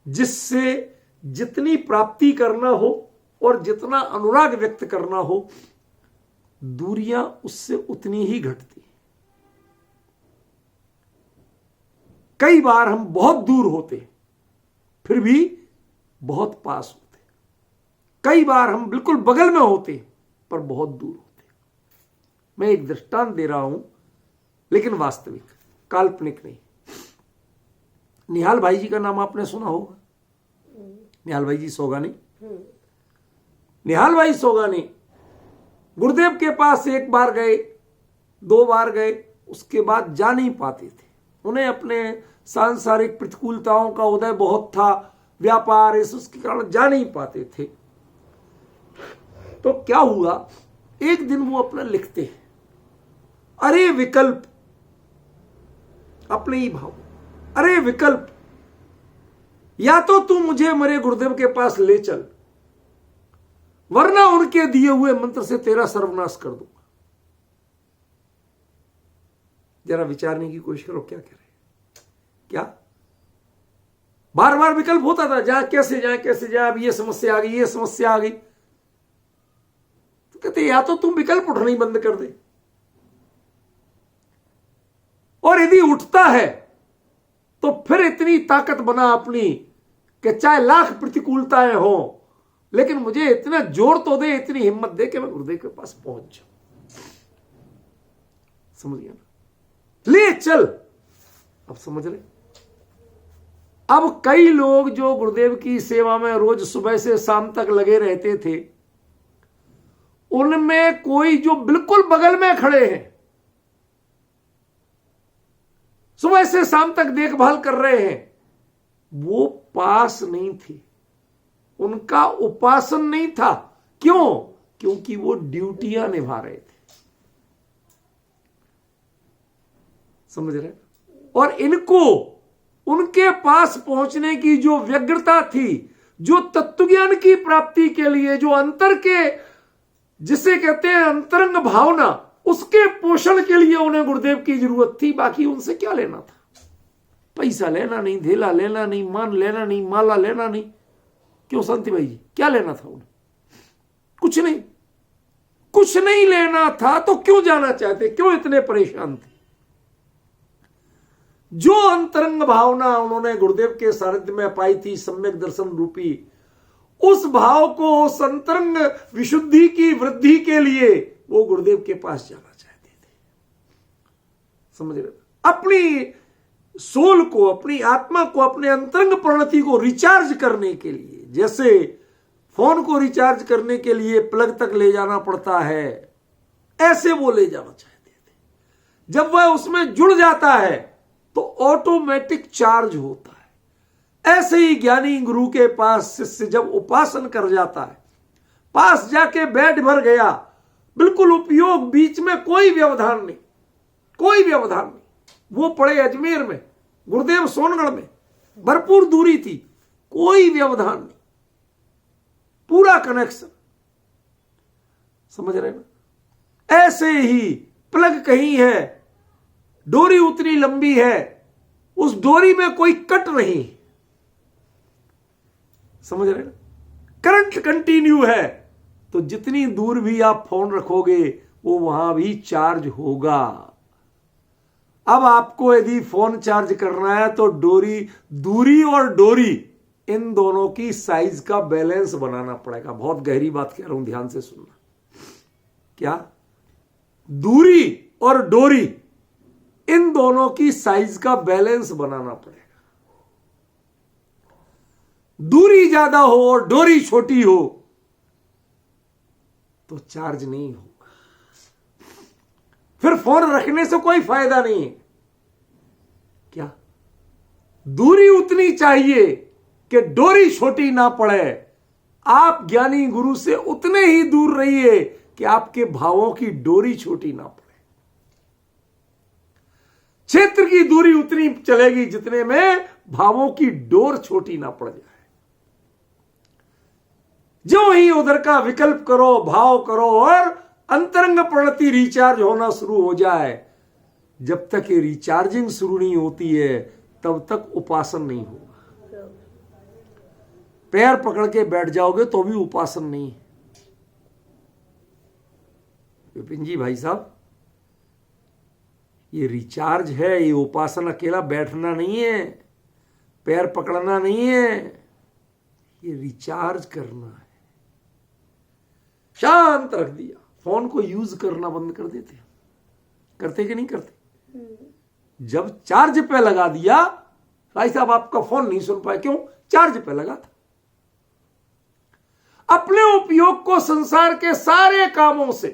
Speaker 1: जिससे जितनी प्राप्ति करना हो और जितना अनुराग व्यक्त करना हो, दूरियां उससे उतनी ही घटती। कई बार हम बहुत दूर होते फिर भी बहुत पास होते, कई बार हम बिल्कुल बगल में होते पर बहुत दूर होते। मैं एक दृष्टांत दे रहा हूं, लेकिन वास्तविक, काल्पनिक नहीं। निहाल भाई जी का नाम आपने सुना होगा, निहाल भाई जी सोगानी। निहाल भाई सोगानी गुरुदेव के पास एक बार गए, दो बार गए, उसके बाद जा नहीं पाते थे। उन्हें अपने सांसारिक प्रतिकूलताओं का उदय बहुत था, व्यापार उसके कारण जा नहीं पाते थे। तो क्या हुआ, एक दिन वो अपना लिखते हैं, अरे विकल्प, अपने ही भाव, अरे विकल्प, या तो तू मुझे मेरे गुरुदेव के पास ले चल, वरना उनके दिए हुए मंत्र से तेरा सर्वनाश कर दूंगा। जरा विचारने की कोशिश करो, क्या कह रहे हैं? क्या बार बार विकल्प होता था, जा कैसे जाए कैसे जाए, अब ये समस्या आ गई, ये समस्या आ गई। तो कहते या तो तुम विकल्प उठना ही बंद कर दे, और यदि उठता है तो फिर इतनी ताकत बना अपनी कि चाहे लाख प्रतिकूलताएं हो, लेकिन मुझे इतना जोर तो दे, इतनी हिम्मत दे कि मैं गुरुदेव के पास पहुंच जाऊं। समझ गया ना? ले चल। अब समझ ले। अब कई लोग जो गुरुदेव की सेवा में रोज सुबह से शाम तक लगे रहते थे, उनमें कोई जो बिल्कुल बगल में खड़े हैं, सुबह से शाम तक देखभाल कर रहे हैं, वो पास नहीं थे, उनका उपासन नहीं था। क्यों? क्योंकि वो ड्यूटियां निभा रहे थे। समझ रहे? और इनको उनके पास पहुंचने की जो व्यग्रता थी, जो तत्वज्ञान की प्राप्ति के लिए जो अंतर के, जिसे कहते हैं अंतरंग भावना, उसके पोषण के लिए उन्हें गुरुदेव की जरूरत थी। बाकी उनसे क्या लेना था? पैसा लेना नहीं, धेला लेना नहीं, मान लेना नहीं, माला लेना नहीं। क्यों शांति भाई जी, क्या लेना था उन्हें? कुछ नहीं, कुछ नहीं लेना था तो क्यों जाना चाहते, क्यों इतने परेशान थे? जो अंतरंग भावना उन्होंने गुरुदेव के सानिध्य में पाई थी, सम्यक दर्शन रूपी, उस भाव को, उस अंतरंग विशुद्धि की वृद्धि के लिए वो गुरुदेव के पास जाना चाहते थे। समझ रहे? अपनी सोल को, अपनी आत्मा को, अपने अंतरंग प्रणति को रिचार्ज करने के लिए, जैसे फोन को रिचार्ज करने के लिए प्लग तक ले जाना पड़ता है, ऐसे वो ले जाना चाहते थे। जब वह उसमें जुड़ जाता है तो ऑटोमेटिक चार्ज होता है। ऐसे ही ज्ञानी गुरु के पास शिष्य जब उपासन कर जाता है, पास जाके बैठ भर गया, बिल्कुल उपयोग, बीच में कोई व्यवधान नहीं, कोई व्यवधान नहीं। वो पड़े अजमेर में, गुरुदेव सोनगढ़ में, भरपूर दूरी थी, कोई व्यवधान नहीं, पूरा कनेक्शन। समझ रहे ना? ऐसे ही प्लग कहीं है, डोरी उतनी लंबी है, उस डोरी में कोई कट नहीं। समझ रहे ना? करंट कंटिन्यू है, तो जितनी दूर भी आप फोन रखोगे वो वहां भी चार्ज होगा। अब आपको यदि फोन चार्ज करना है तो दूरी और डोरी, इन दोनों की साइज का बैलेंस बनाना पड़ेगा। बहुत गहरी बात कह रहा हूं, ध्यान से सुनना। क्या? दूरी और डोरी, इन दोनों की साइज का बैलेंस बनाना पड़ेगा। दूरी ज्यादा हो और डोरी छोटी हो तो चार्ज नहीं होगा, फिर फोन रखने से कोई फायदा नहीं है। क्या? दूरी उतनी चाहिए कि डोरी छोटी ना पड़े। आप ज्ञानी गुरु से उतने ही दूर रहिए कि आपके भावों की डोरी छोटी ना पड़े। क्षेत्र की दूरी उतनी चलेगी जितने में भावों की डोर छोटी ना पड़ जाए। जो ही उधर का विकल्प करो, भाव करो और अंतरंग प्रणति रिचार्ज होना शुरू हो जाए, जब तक ये रिचार्जिंग शुरू नहीं होती है तब तक उपासन नहीं होगा। पैर पकड़ के बैठ जाओगे तो भी उपासन नहीं है। विपिन जी भाई साहब, ये रिचार्ज है, ये उपासन अकेला बैठना नहीं है, पैर पकड़ना नहीं है, ये रिचार्ज करना है। शांत रख दिया, फोन को यूज करना बंद कर देते, करते कि नहीं करते? जब चार्ज पे लगा दिया, भाई साहब आपका फोन नहीं सुन पाए, क्यों? चार्ज पे लगा था। अपने उपयोग को संसार के सारे कामों से,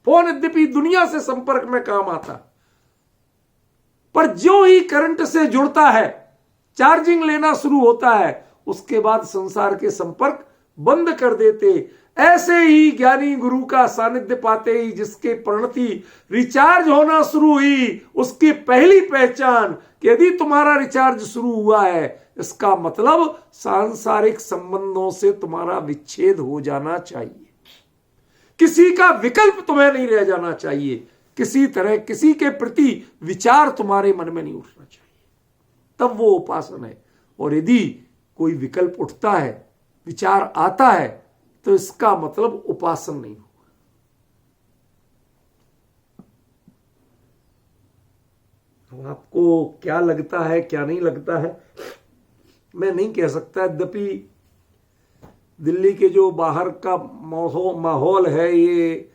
Speaker 1: फोन यद्यपि दुनिया से संपर्क में काम आता, पर जो ही करंट से जुड़ता है, चार्जिंग लेना शुरू होता है, उसके बाद संसार के संपर्क बंद कर देते। ऐसे ही ज्ञानी गुरु का सानिध्य पाते ही जिसके प्रणति रिचार्ज होना शुरू हुई, उसकी पहली पहचान कि यदि तुम्हारा रिचार्ज शुरू हुआ है, इसका मतलब सांसारिक संबंधों से तुम्हारा विच्छेद हो जाना चाहिए। किसी का विकल्प तुम्हें नहीं रह जाना चाहिए, किसी तरह किसी के प्रति विचार तुम्हारे मन में नहीं उठना चाहिए, तब वो उपासना है। और यदि कोई विकल्प उठता है, विचार आता है, तो इसका मतलब उपासन नहीं होगा। अब आपको क्या लगता है, क्या नहीं लगता है, मैं नहीं कह सकता। यद्यपि दिल्ली के जो बाहर का माहौल है, ये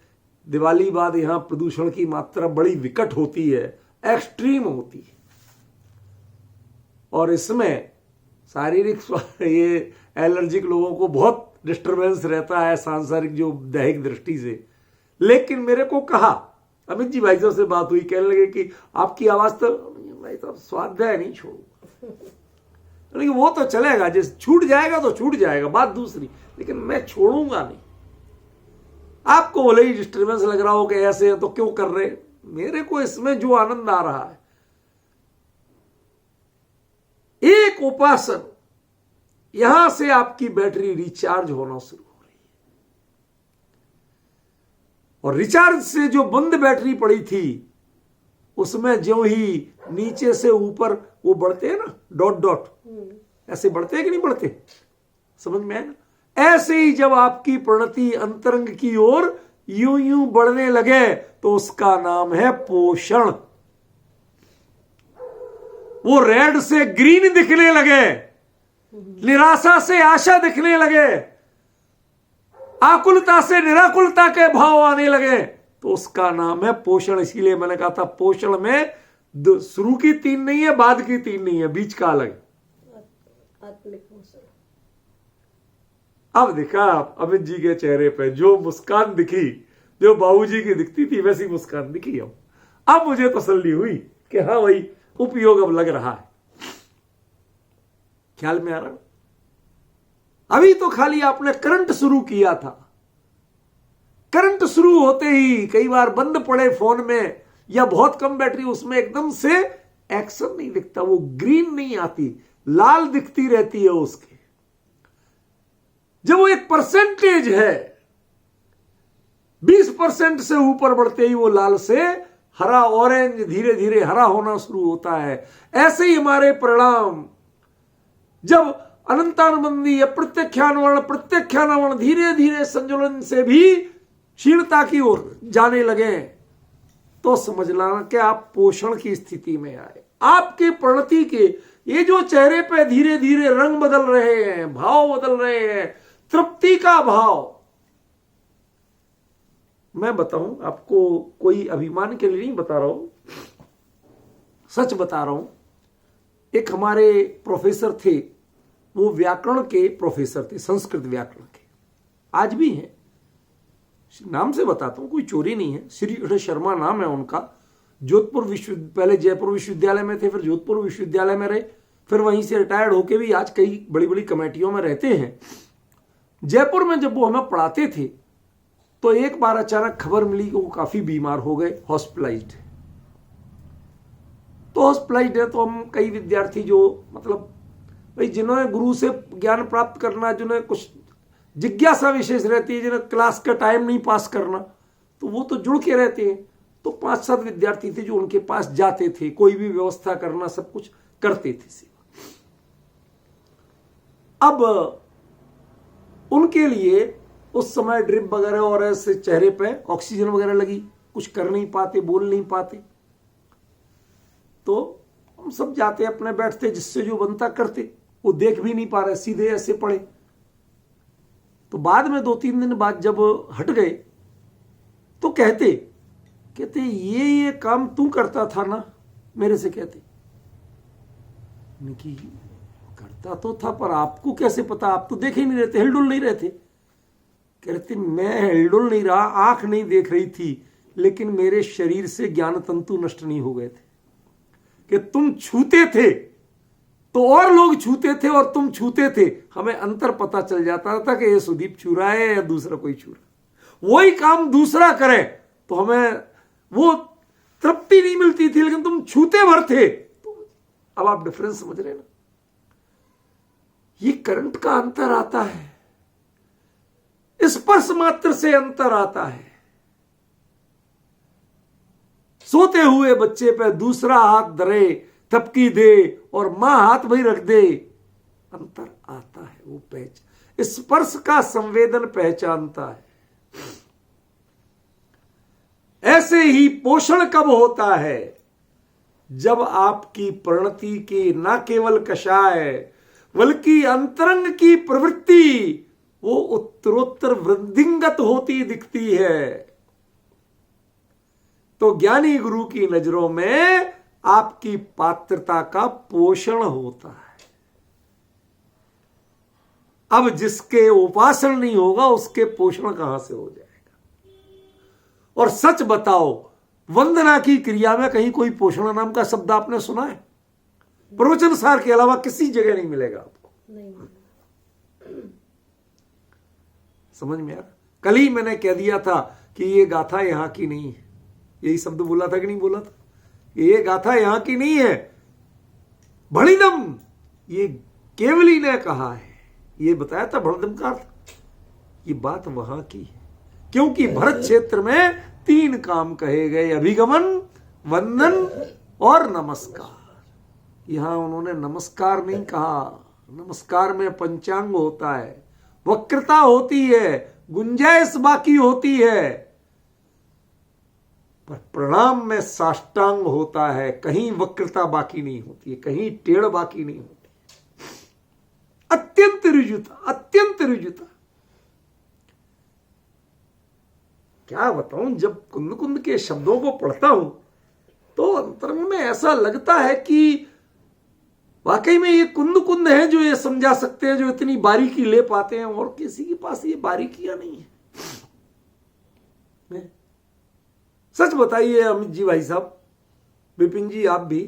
Speaker 1: दिवाली बाद यहाँ प्रदूषण की मात्रा बड़ी विकट होती है, एक्सट्रीम होती है, और इसमें शारीरिक ये एलर्जिक लोगों को बहुत डिस्टरबेंस रहता है सांसारिक जो दैहिक दृष्टि से। लेकिन मेरे को कहा, अमित जी भाई साहब से बात हुई, कहने लगे कि आपकी आवाज तो भाई साहब स्वाध्याय नहीं छोड़ूंगा, लेकिन वो तो चलेगा, जिस छूट जाएगा तो छूट जाएगा, बात दूसरी, लेकिन मैं छोड़ूंगा नहीं। आपको भले ही डिस्टर्बेंस लग रहा हो कि ऐसे है तो क्यों कर रहे, मेरे को इसमें जो आनंद आ रहा है, एक उपासन, यहां से आपकी बैटरी रिचार्ज होना शुरू हो रही है, और रिचार्ज से जो बंद बैटरी पड़ी थी उसमें ज्यों ही नीचे से ऊपर वो बढ़ते हैं ना, डॉट डॉट, ऐसे बढ़ते हैं कि नहीं बढ़ते, समझ में आया ना? ऐसे ही जब आपकी प्रणति अंतरंग की ओर यूं यूं बढ़ने लगे तो उसका नाम है पोषण। वो रेड से ग्रीन दिखने लगे, निराशा से आशा दिखने लगे, आकुलता से निराकुलता के भाव आने लगे, तो उसका नाम है पोषण। इसीलिए मैंने कहा था पोषण में शुरू की 3 नहीं है, बाद की 3 नहीं है, बीच का अलग।
Speaker 2: आत्मिक पोषण।
Speaker 1: अब दिखा अमित जी के चेहरे पे जो मुस्कान दिखी, जो बाबूजी की दिखती थी वैसी मुस्कान दिखी। अब मुझे तसल्ली हुई कि हाँ भाई उपयोग अब लग रहा है, ख्याल में आ रहा। अभी तो खाली आपने करंट शुरू किया था, करंट शुरू होते ही कई बार बंद पड़े फोन में या बहुत कम बैटरी, उसमें एकदम से एक्शन नहीं दिखता, वो ग्रीन नहीं आती, लाल दिखती रहती है उसके। जब वो एक परसेंटेज है, 20% से ऊपर बढ़ते ही वो लाल से हरा, ऑरेंज, धीरे धीरे हरा होना शुरू होता है। ऐसे ही हमारे परिणाम जब अनंतानुबंधी प्रत्यक्षानुवरण धीरे धीरे संजुलन से भी क्षीणता की ओर जाने लगे, तो समझ लाना कि आप पोषण की स्थिति में आए। आपके प्रणति के ये जो चेहरे पे धीरे धीरे रंग बदल रहे हैं, भाव बदल रहे हैं, तृप्ति का भाव, मैं बताऊं आपको, कोई अभिमान के लिए नहीं बता रहा हूं, सच बता रहा हूं। एक हमारे प्रोफेसर थे, वो व्याकरण के प्रोफेसर थे, संस्कृत व्याकरण के, आज भी हैं, नाम से बताता हूं, कोई चोरी नहीं है, श्री शर्मा नाम है उनका। जोधपुर पहले जयपुर विश्वविद्यालय में थे, फिर जोधपुर विश्वविद्यालय में रहे, फिर वहीं से रिटायर्ड होके भी आज कई बड़ी बड़ी कमेटियों में रहते हैं। जयपुर में जब वो हमें पढ़ाते थे तो एक बार अचानक खबर मिली कि वो काफी बीमार हो गए, हॉस्पिटलाइज्ड है। तो हॉस्पिटलाइज्ड है तो हम कई विद्यार्थी जो मतलब भाई जिन्होंने गुरु से ज्ञान प्राप्त करना, जिन्हें कुछ जिज्ञासा विशेष रहती है, जिन्हें क्लास का टाइम नहीं पास करना, तो वो तो जुड़ के रहते हैं। तो 5-7 विद्यार्थी थे जो उनके पास जाते थे, कोई भी व्यवस्था करना, सब कुछ करते थे सेवा। अब उनके लिए उस समय ड्रिप वगैरह और ऐसे चेहरे पे ऑक्सीजन वगैरह लगी, कुछ कर नहीं पाते, बोल नहीं पाते, तो हम सब जाते अपने बैठते, जिससे जो बनता करते। वो देख भी नहीं पा रहे, सीधे ऐसे पड़े। तो बाद में 2-3 दिन बाद जब हट गए तो कहते ये काम तू करता था ना, मेरे से कहते कि करता तो था, पर आपको कैसे पता, आप तो देखे ही नहीं रहते, हिलडुल नहीं रहते। कहते मैं हिलडुल नहीं रहा, आंख नहीं देख रही थी, लेकिन मेरे शरीर से ज्ञान तंतु नष्ट नहीं हो गए थे। कि तुम छूते थे तो और लोग छूते थे और तुम छूते थे, हमें अंतर पता चल जाता था कि ये सुदीप छू रहा है या दूसरा कोई छू रहा है। वही काम दूसरा करे तो हमें वो तृप्ति नहीं मिलती थी, लेकिन तुम छूते भर थे। तो अब आप डिफरेंस समझ रहे हैं ना, ये करंट का अंतर आता है, स्पर्श मात्र से अंतर आता है। सोते हुए बच्चे पे दूसरा हाथ धरे, थपकी दे और मां हाथ भी रख दे, अंतर आता है। वो स्पर्श का संवेदन पहचानता है। ऐसे ही पोषण कब होता है, जब आपकी प्रणति के न केवल कषाय बल्कि अंतरंग की प्रवृत्ति वो उत्तरोत्तर वृद्धिंगत होती दिखती है। तो ज्ञानी गुरु की नजरों में आपकी पात्रता का पोषण होता है। अब जिसके उपासना नहीं होगा उसके पोषण कहां से हो जाएगा। और सच बताओ, वंदना की क्रिया में कहीं कोई पोषण नाम का शब्द आपने सुना है? प्रवचन सार के अलावा किसी जगह नहीं मिलेगा आपको।
Speaker 2: नहीं।
Speaker 1: समझ में आ रहा? कल ही मैंने कह दिया था कि ये गाथा यहां की नहीं है। यही शब्द बोला था कि नहीं बोला था? ये गाथा यहां की नहीं है, भणिदम ये केवली ने कहा है। ये बताया था भणिदम का अर्थ। ये बात वहां की है, क्योंकि भरत क्षेत्र में 3 काम कहे गए, अभिगमन, वंदन और नमस्कार। यहां उन्होंने नमस्कार नहीं कहा। नमस्कार में पंचांग होता है, वक्रता होती है, गुंजाइश बाकी होती है, पर प्रणाम में साष्टांग होता है। कहीं वक्रता बाकी नहीं होती है, कहीं टेढ़ बाकी नहीं होती। अत्यंत रुजुता, अत्यंत रुजुता। क्या बताऊं, जब कुंद कुंद के शब्दों को पढ़ता हूं तो अंतरंग में ऐसा लगता है कि वाकई में ये कुंद कुंद है जो ये समझा सकते हैं, जो इतनी बारीकी ले पाते हैं, और किसी के पास ये बारीकियां नहीं है। सच बताइए अमित जी, भाई साहब, विपिन जी, आप भी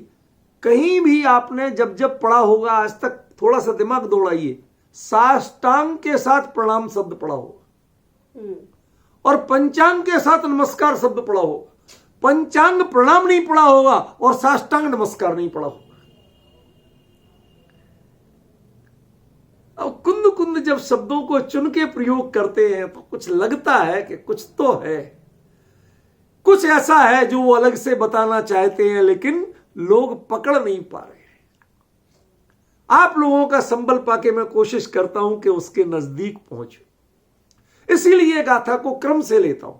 Speaker 1: कहीं भी आपने जब जब पढ़ा होगा आज तक, थोड़ा सा दिमाग दौड़ाइए, साष्टांग के साथ प्रणाम शब्द पढ़ा होगा और पंचांग के साथ नमस्कार शब्द पढ़ा होगा। पंचांग प्रणाम नहीं पढ़ा होगा और साष्टांग नमस्कार नहीं पढ़ा होगा। अब कुंद कुंद जब शब्दों को चुन के प्रयोग करते हैं तो कुछ लगता है कि कुछ तो है, कुछ ऐसा है जो वो अलग से बताना चाहते हैं, लेकिन लोग पकड़ नहीं पा रहे हैं। आप लोगों का संबल पाके मैं कोशिश करता हूं कि उसके नजदीक पहुंचूं। इसीलिए गाथा को क्रम से लेता हूं।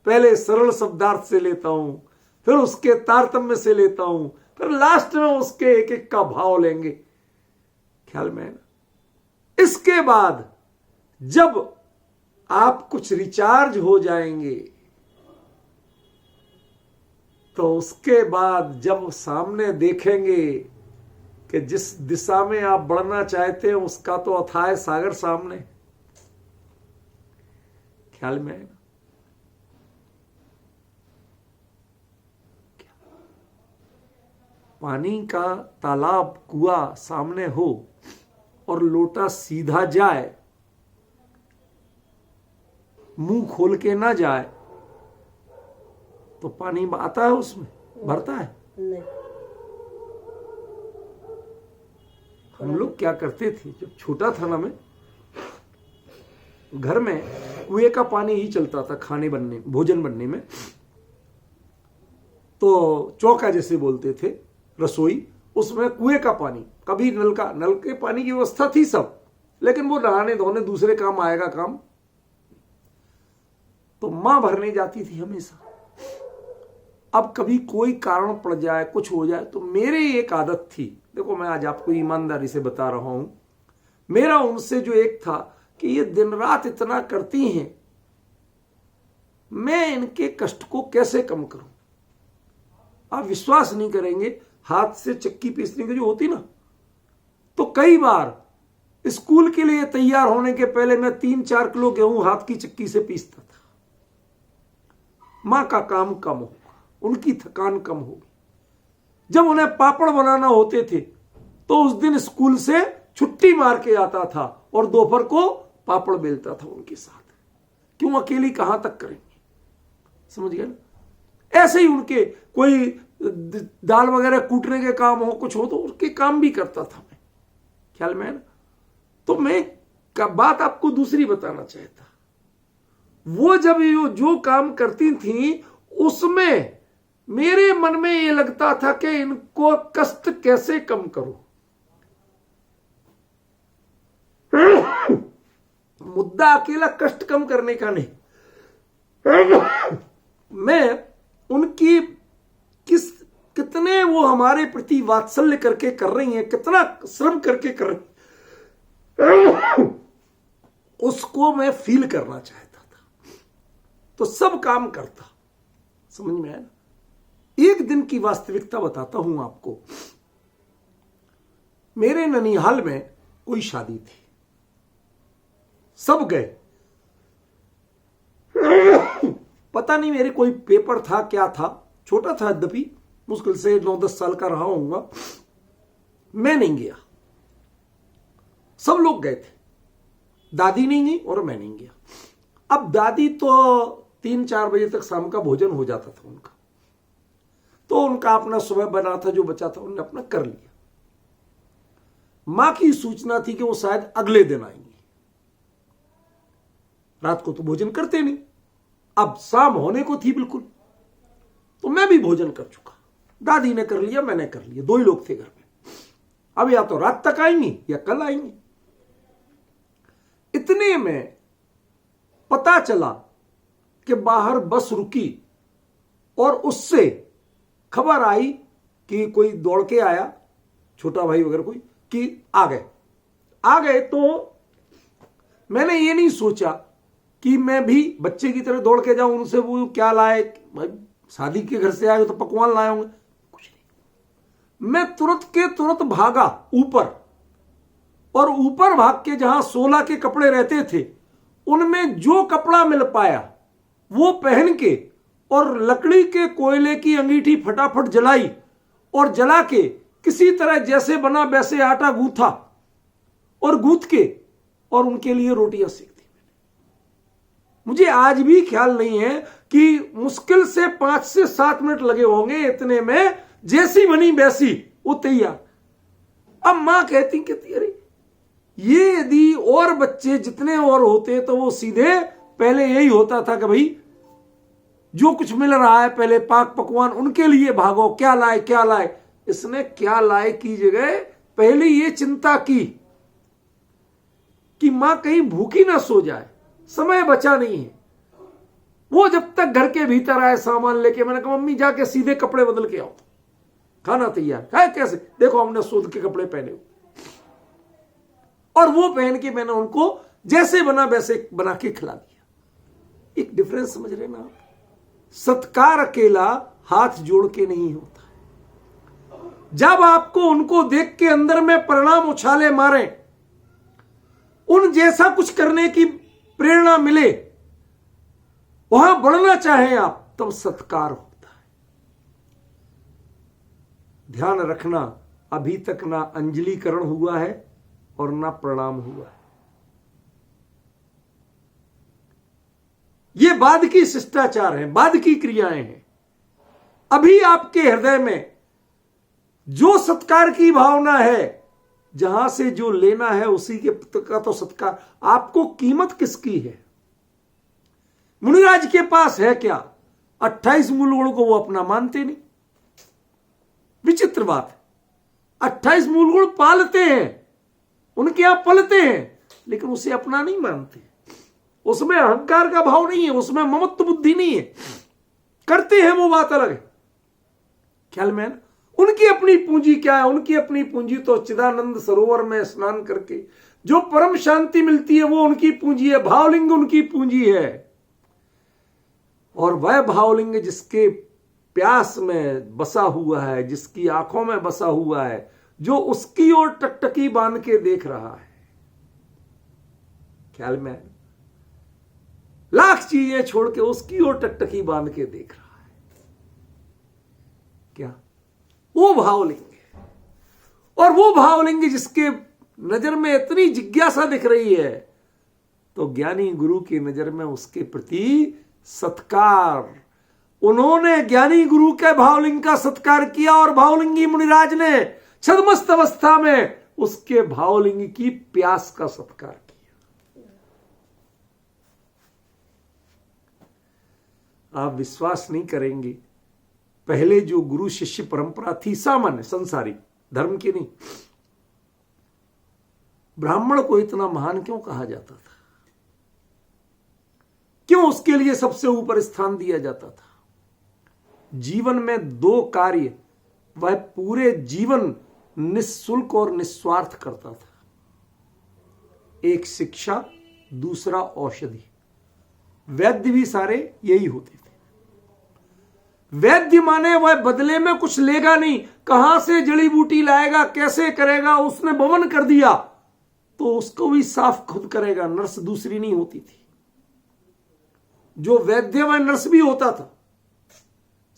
Speaker 1: पहले सरल शब्दार्थ से लेता हूं, फिर उसके तारतम्य से लेता हूं, फिर लास्ट में उसके एक एक का भाव लेंगे। ख्याल में है ना? इसके बाद जब आप कुछ रिचार्ज हो जाएंगे तो उसके बाद जब सामने देखेंगे कि जिस दिशा में आप बढ़ना चाहते हैं उसका तो अथाह सागर सामने। ख्याल में है ना? पानी का तालाब, कुआं सामने हो और लोटा सीधा जाए, मुंह खोल के ना जाए, तो पानी आता है उसमें, भरता है?
Speaker 2: नहीं।
Speaker 1: हम लोग क्या करते थे जब छोटा था ना, मैं घर में कुएं का पानी ही चलता था खाने बनने, भोजन बनने में। तो चौका जैसे बोलते थे, रसोई, उसमें कुएं का पानी, कभी नल के पानी की व्यवस्था थी सब, लेकिन वो नहाने धोने दूसरे काम आएगा काम। तो मां भरने जाती थी हमेशा। अब कभी कोई कारण पड़ जाए, कुछ हो जाए, तो मेरे एक आदत थी, देखो मैं आज आपको ईमानदारी से बता रहा हूं, मेरा उनसे जो एक था कि ये दिन रात इतना करती हैं, मैं इनके कष्ट को कैसे कम करूं। आप विश्वास नहीं करेंगे, हाथ से चक्की पीसने की जो होती ना, तो कई बार स्कूल के लिए तैयार होने के पहले मैं 3-4 किलो गेहूं हाथ की चक्की से पीसता था। मां का काम कम होगा, उनकी थकान कम होगी। जब उन्हें पापड़ बनाना होते थे तो उस दिन स्कूल से छुट्टी मार के आता था और दोपहर को पापड़ बेलता था उनके साथ। क्यों, अकेली कहां तक करेंगे, समझ गए ना? ऐसे ही उनके कोई दाल वगैरह कूटने के काम हो, कुछ हो, तो उसके काम भी करता था मैं। ख्याल में है ना? तो मैं बात आपको दूसरी बताना चाहता, वो जब ये जो काम करती थी उसमें मेरे मन में ये लगता था कि इनको कष्ट कैसे कम करूं। मुद्दा अकेला कष्ट कम करने का नहीं, मैं उनकी कितने वो हमारे प्रति वात्सल्य करके कर रही हैं, कितना श्रम करके कर रही हैं, उसको मैं फील करना चाहता था, तो सब काम करता। समझ में आया ना? एक दिन की वास्तविकता बताता हूं आपको। मेरे ननिहाल में कोई शादी थी, सब गए। पता नहीं मेरे कोई पेपर था क्या था, छोटा था यद्यपि, मुश्किल से 9-10 साल का रहा होऊंगा। मैं नहीं गया, सब लोग गए थे, दादी नहीं गई और मैं नहीं गया। अब दादी तो 3-4 बजे तक शाम का भोजन हो जाता था उनका, तो उनका अपना सुबह बना था, जो बचा था उन्होंने अपना कर लिया। मां की सूचना थी कि वो शायद अगले दिन आएंगी। रात को तो भोजन करते नहीं, अब शाम होने को थी बिल्कुल, तो मैं भी भोजन कर चुका। दादी ने कर लिया, मैंने कर लिया, 2 ही लोग थे घर में। अब या तो रात तक आएंगी या कल आएंगी। इतने में पता चला कि बाहर बस रुकी और उससे खबर आई कि कोई दौड़ के आया, छोटा भाई वगैरह कोई, कि आ गए। तो मैंने ये नहीं सोचा कि मैं भी बच्चे की तरह दौड़ के जाऊं, उनसे वो क्या लाए, भाई शादी के घर से आए तो पकवान लाए होंगे, कुछ नहीं। मैं तुरंत के तुरंत भागा ऊपर, और ऊपर भाग के जहां 16 के कपड़े रहते थे, उनमें जो कपड़ा मिल पाया वो पहन के, और लकड़ी के कोयले की अंगीठी फटाफट जलाई, और जला के किसी तरह जैसे बना वैसे आटा गूंथा, और गूंथ के और उनके लिए रोटियां सेक दी। मुझे आज भी ख्याल नहीं है कि मुश्किल से 5 से 7 मिनट लगे होंगे, इतने में जैसी बनी वैसी वो तैयार। अब मां कहती अरे ये यदि और बच्चे जितने और होते तो वो सीधे पहले यही होता था कि भाई जो कुछ मिल रहा है पहले पाक पकवान उनके लिए भागो, क्या लाए क्या लाए। इसने क्या लाए की जगह पहले ये चिंता की कि मां कहीं भूखी ना सो जाए, समय बचा नहीं है। वो जब तक घर के भीतर आए सामान लेके, मैंने कहा मम्मी जाके सीधे कपड़े बदल के आओ, खाना तैयार है। कैसे? देखो हमने सूद के कपड़े पहने, और वो पहन के मैंने उनको जैसे बना वैसे बना के खिला दिया। एक डिफरेंस समझ रहे ना आप? सत्कार अकेला हाथ जोड़ के नहीं होता है। जब आपको उनको देख के अंदर में परिणाम उछाले मारे, उन जैसा कुछ करने की प्रेरणा मिले, वहां बढ़ना चाहें आप, तब सत्कार होता है। ध्यान रखना, अभी तक ना अंजलिकरण हुआ है और ना प्रणाम हुआ है। ये बाद की शिष्टाचार है, बाद की क्रियाएं हैं। अभी आपके हृदय में जो सत्कार की भावना है, जहां से जो लेना है उसी के का तो सत्कार। आपको कीमत किसकी है? मुनिराज के पास है क्या? 28 मूल गुण को वो अपना मानते नहीं। विचित्र बात है, 28 मूल गुण पालते हैं, उनके यहां पलते हैं, लेकिन उसे अपना नहीं मानते। उसमें अहंकार का भाव नहीं है, उसमें ममत्व बुद्धि नहीं है। करते हैं वो बात अलग है। ख्याल में उनकी अपनी पूंजी क्या है? उनकी अपनी पूंजी तो चिदानंद सरोवर में स्नान करके जो परम शांति मिलती है वो उनकी पूंजी है। भावलिंग उनकी पूंजी है, और वह भावलिंग जिसके प्यास में बसा हुआ है, जिसकी आंखों में बसा हुआ है, जो उसकी ओर टकटकी बांध के देख रहा है। ख्याल में लाख चीजें छोड़ के उसकी ओर टकटकी बांध के देख रहा है, क्या वो भावलिंग है। और वो भावलिंग जिसके नजर में इतनी जिज्ञासा दिख रही है, तो ज्ञानी गुरु की नजर में उसके प्रति सत्कार। उन्होंने ज्ञानी गुरु के भावलिंग का सत्कार किया, और भावलिंगी मुनिराज ने छद्मस्त अवस्था में उसके भावलिंग की प्यास का सत्कार किया। आप विश्वास नहीं करेंगे, पहले जो गुरु शिष्य परंपरा थी, सामान्य संसारी धर्म की नहीं, ब्राह्मण को इतना महान क्यों कहा जाता था? क्यों उसके लिए सबसे ऊपर स्थान दिया जाता था? जीवन में 2 कार्य वह पूरे जीवन निःशुल्क और निस्वार्थ करता था। एक शिक्षा दूसरा औषधि। वैद्य भी सारे यही होते थे। वैद्य माने वह बदले में कुछ लेगा नहीं, कहां से जड़ी बूटी लाएगा, कैसे करेगा। उसने बमन कर दिया तो उसको भी साफ खुद करेगा। नर्स दूसरी नहीं होती थी। जो वैद्य वह नर्स भी होता था,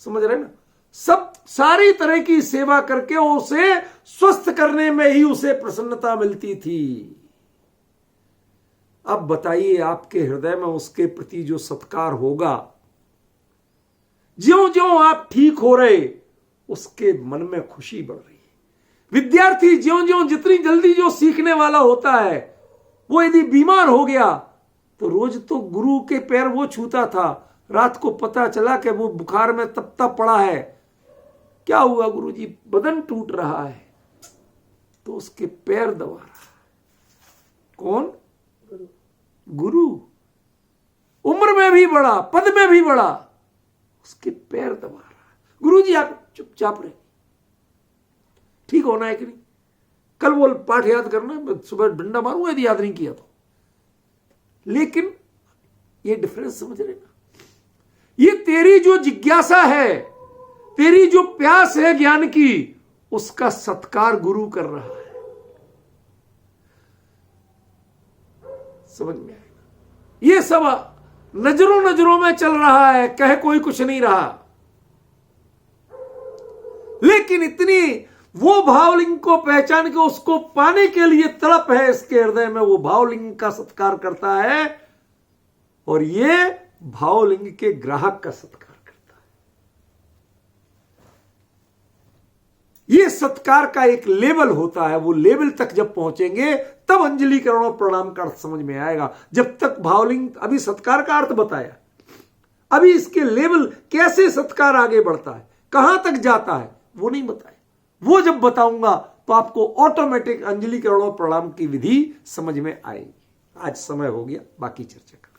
Speaker 1: समझ रहे ना। सब सारी तरह की सेवा करके उसे स्वस्थ करने में ही उसे प्रसन्नता मिलती थी। अब बताइए आपके हृदय में उसके प्रति जो सत्कार होगा, ज्यों ज्यों आप ठीक हो रहे उसके मन में खुशी बढ़ रही है। विद्यार्थी ज्यों ज्यों जितनी जल्दी जो सीखने वाला होता है, वो यदि बीमार हो गया तो रोज तो गुरु के पैर वो छूता था, रात को पता चला कि वो बुखार में तपता पड़ा है। क्या हुआ गुरुजी? बदन टूट रहा है। तो उसके पैर दबा रहा है। कौन? गुरु। उम्र में भी बड़ा, पद में भी बड़ा, उसके पैर दबा रहा है। गुरुजी आप चुपचाप रहे, ठीक होना है कि नहीं? कल वो पाठ याद करना, मैं सुबह डंडा मारूंगा यदि याद नहीं किया तो। लेकिन ये डिफरेंस समझ रहे ना? ये तेरी जो जिज्ञासा है, तेरी जो प्यास है ज्ञान की, उसका सत्कार गुरु कर रहा है। समझ में आएगा? ये सब नजरों नजरों में चल रहा है, कहे कोई कुछ नहीं रहा। लेकिन इतनी वो भावलिंग को पहचान के उसको पाने के लिए तड़प है इसके हृदय में, वो भावलिंग का सत्कार करता है और ये भावलिंग के ग्राहक का सत्कार करता है। ये सत्कार का एक लेवल होता है। वो लेवल तक जब पहुंचेंगे तब अंजलि करण और प्रणाम का अर्थ समझ में आएगा। जब तक भावलिंग, अभी सत्कार का अर्थ बताया, अभी इसके लेवल कैसे सत्कार आगे बढ़ता है, कहां तक जाता है, वो नहीं बताया। वो जब बताऊंगा तो आपको ऑटोमेटिक अंजलि करण और प्रणाम की विधि समझ में आएगी। आज समय हो गया, बाकी चर्चा करें।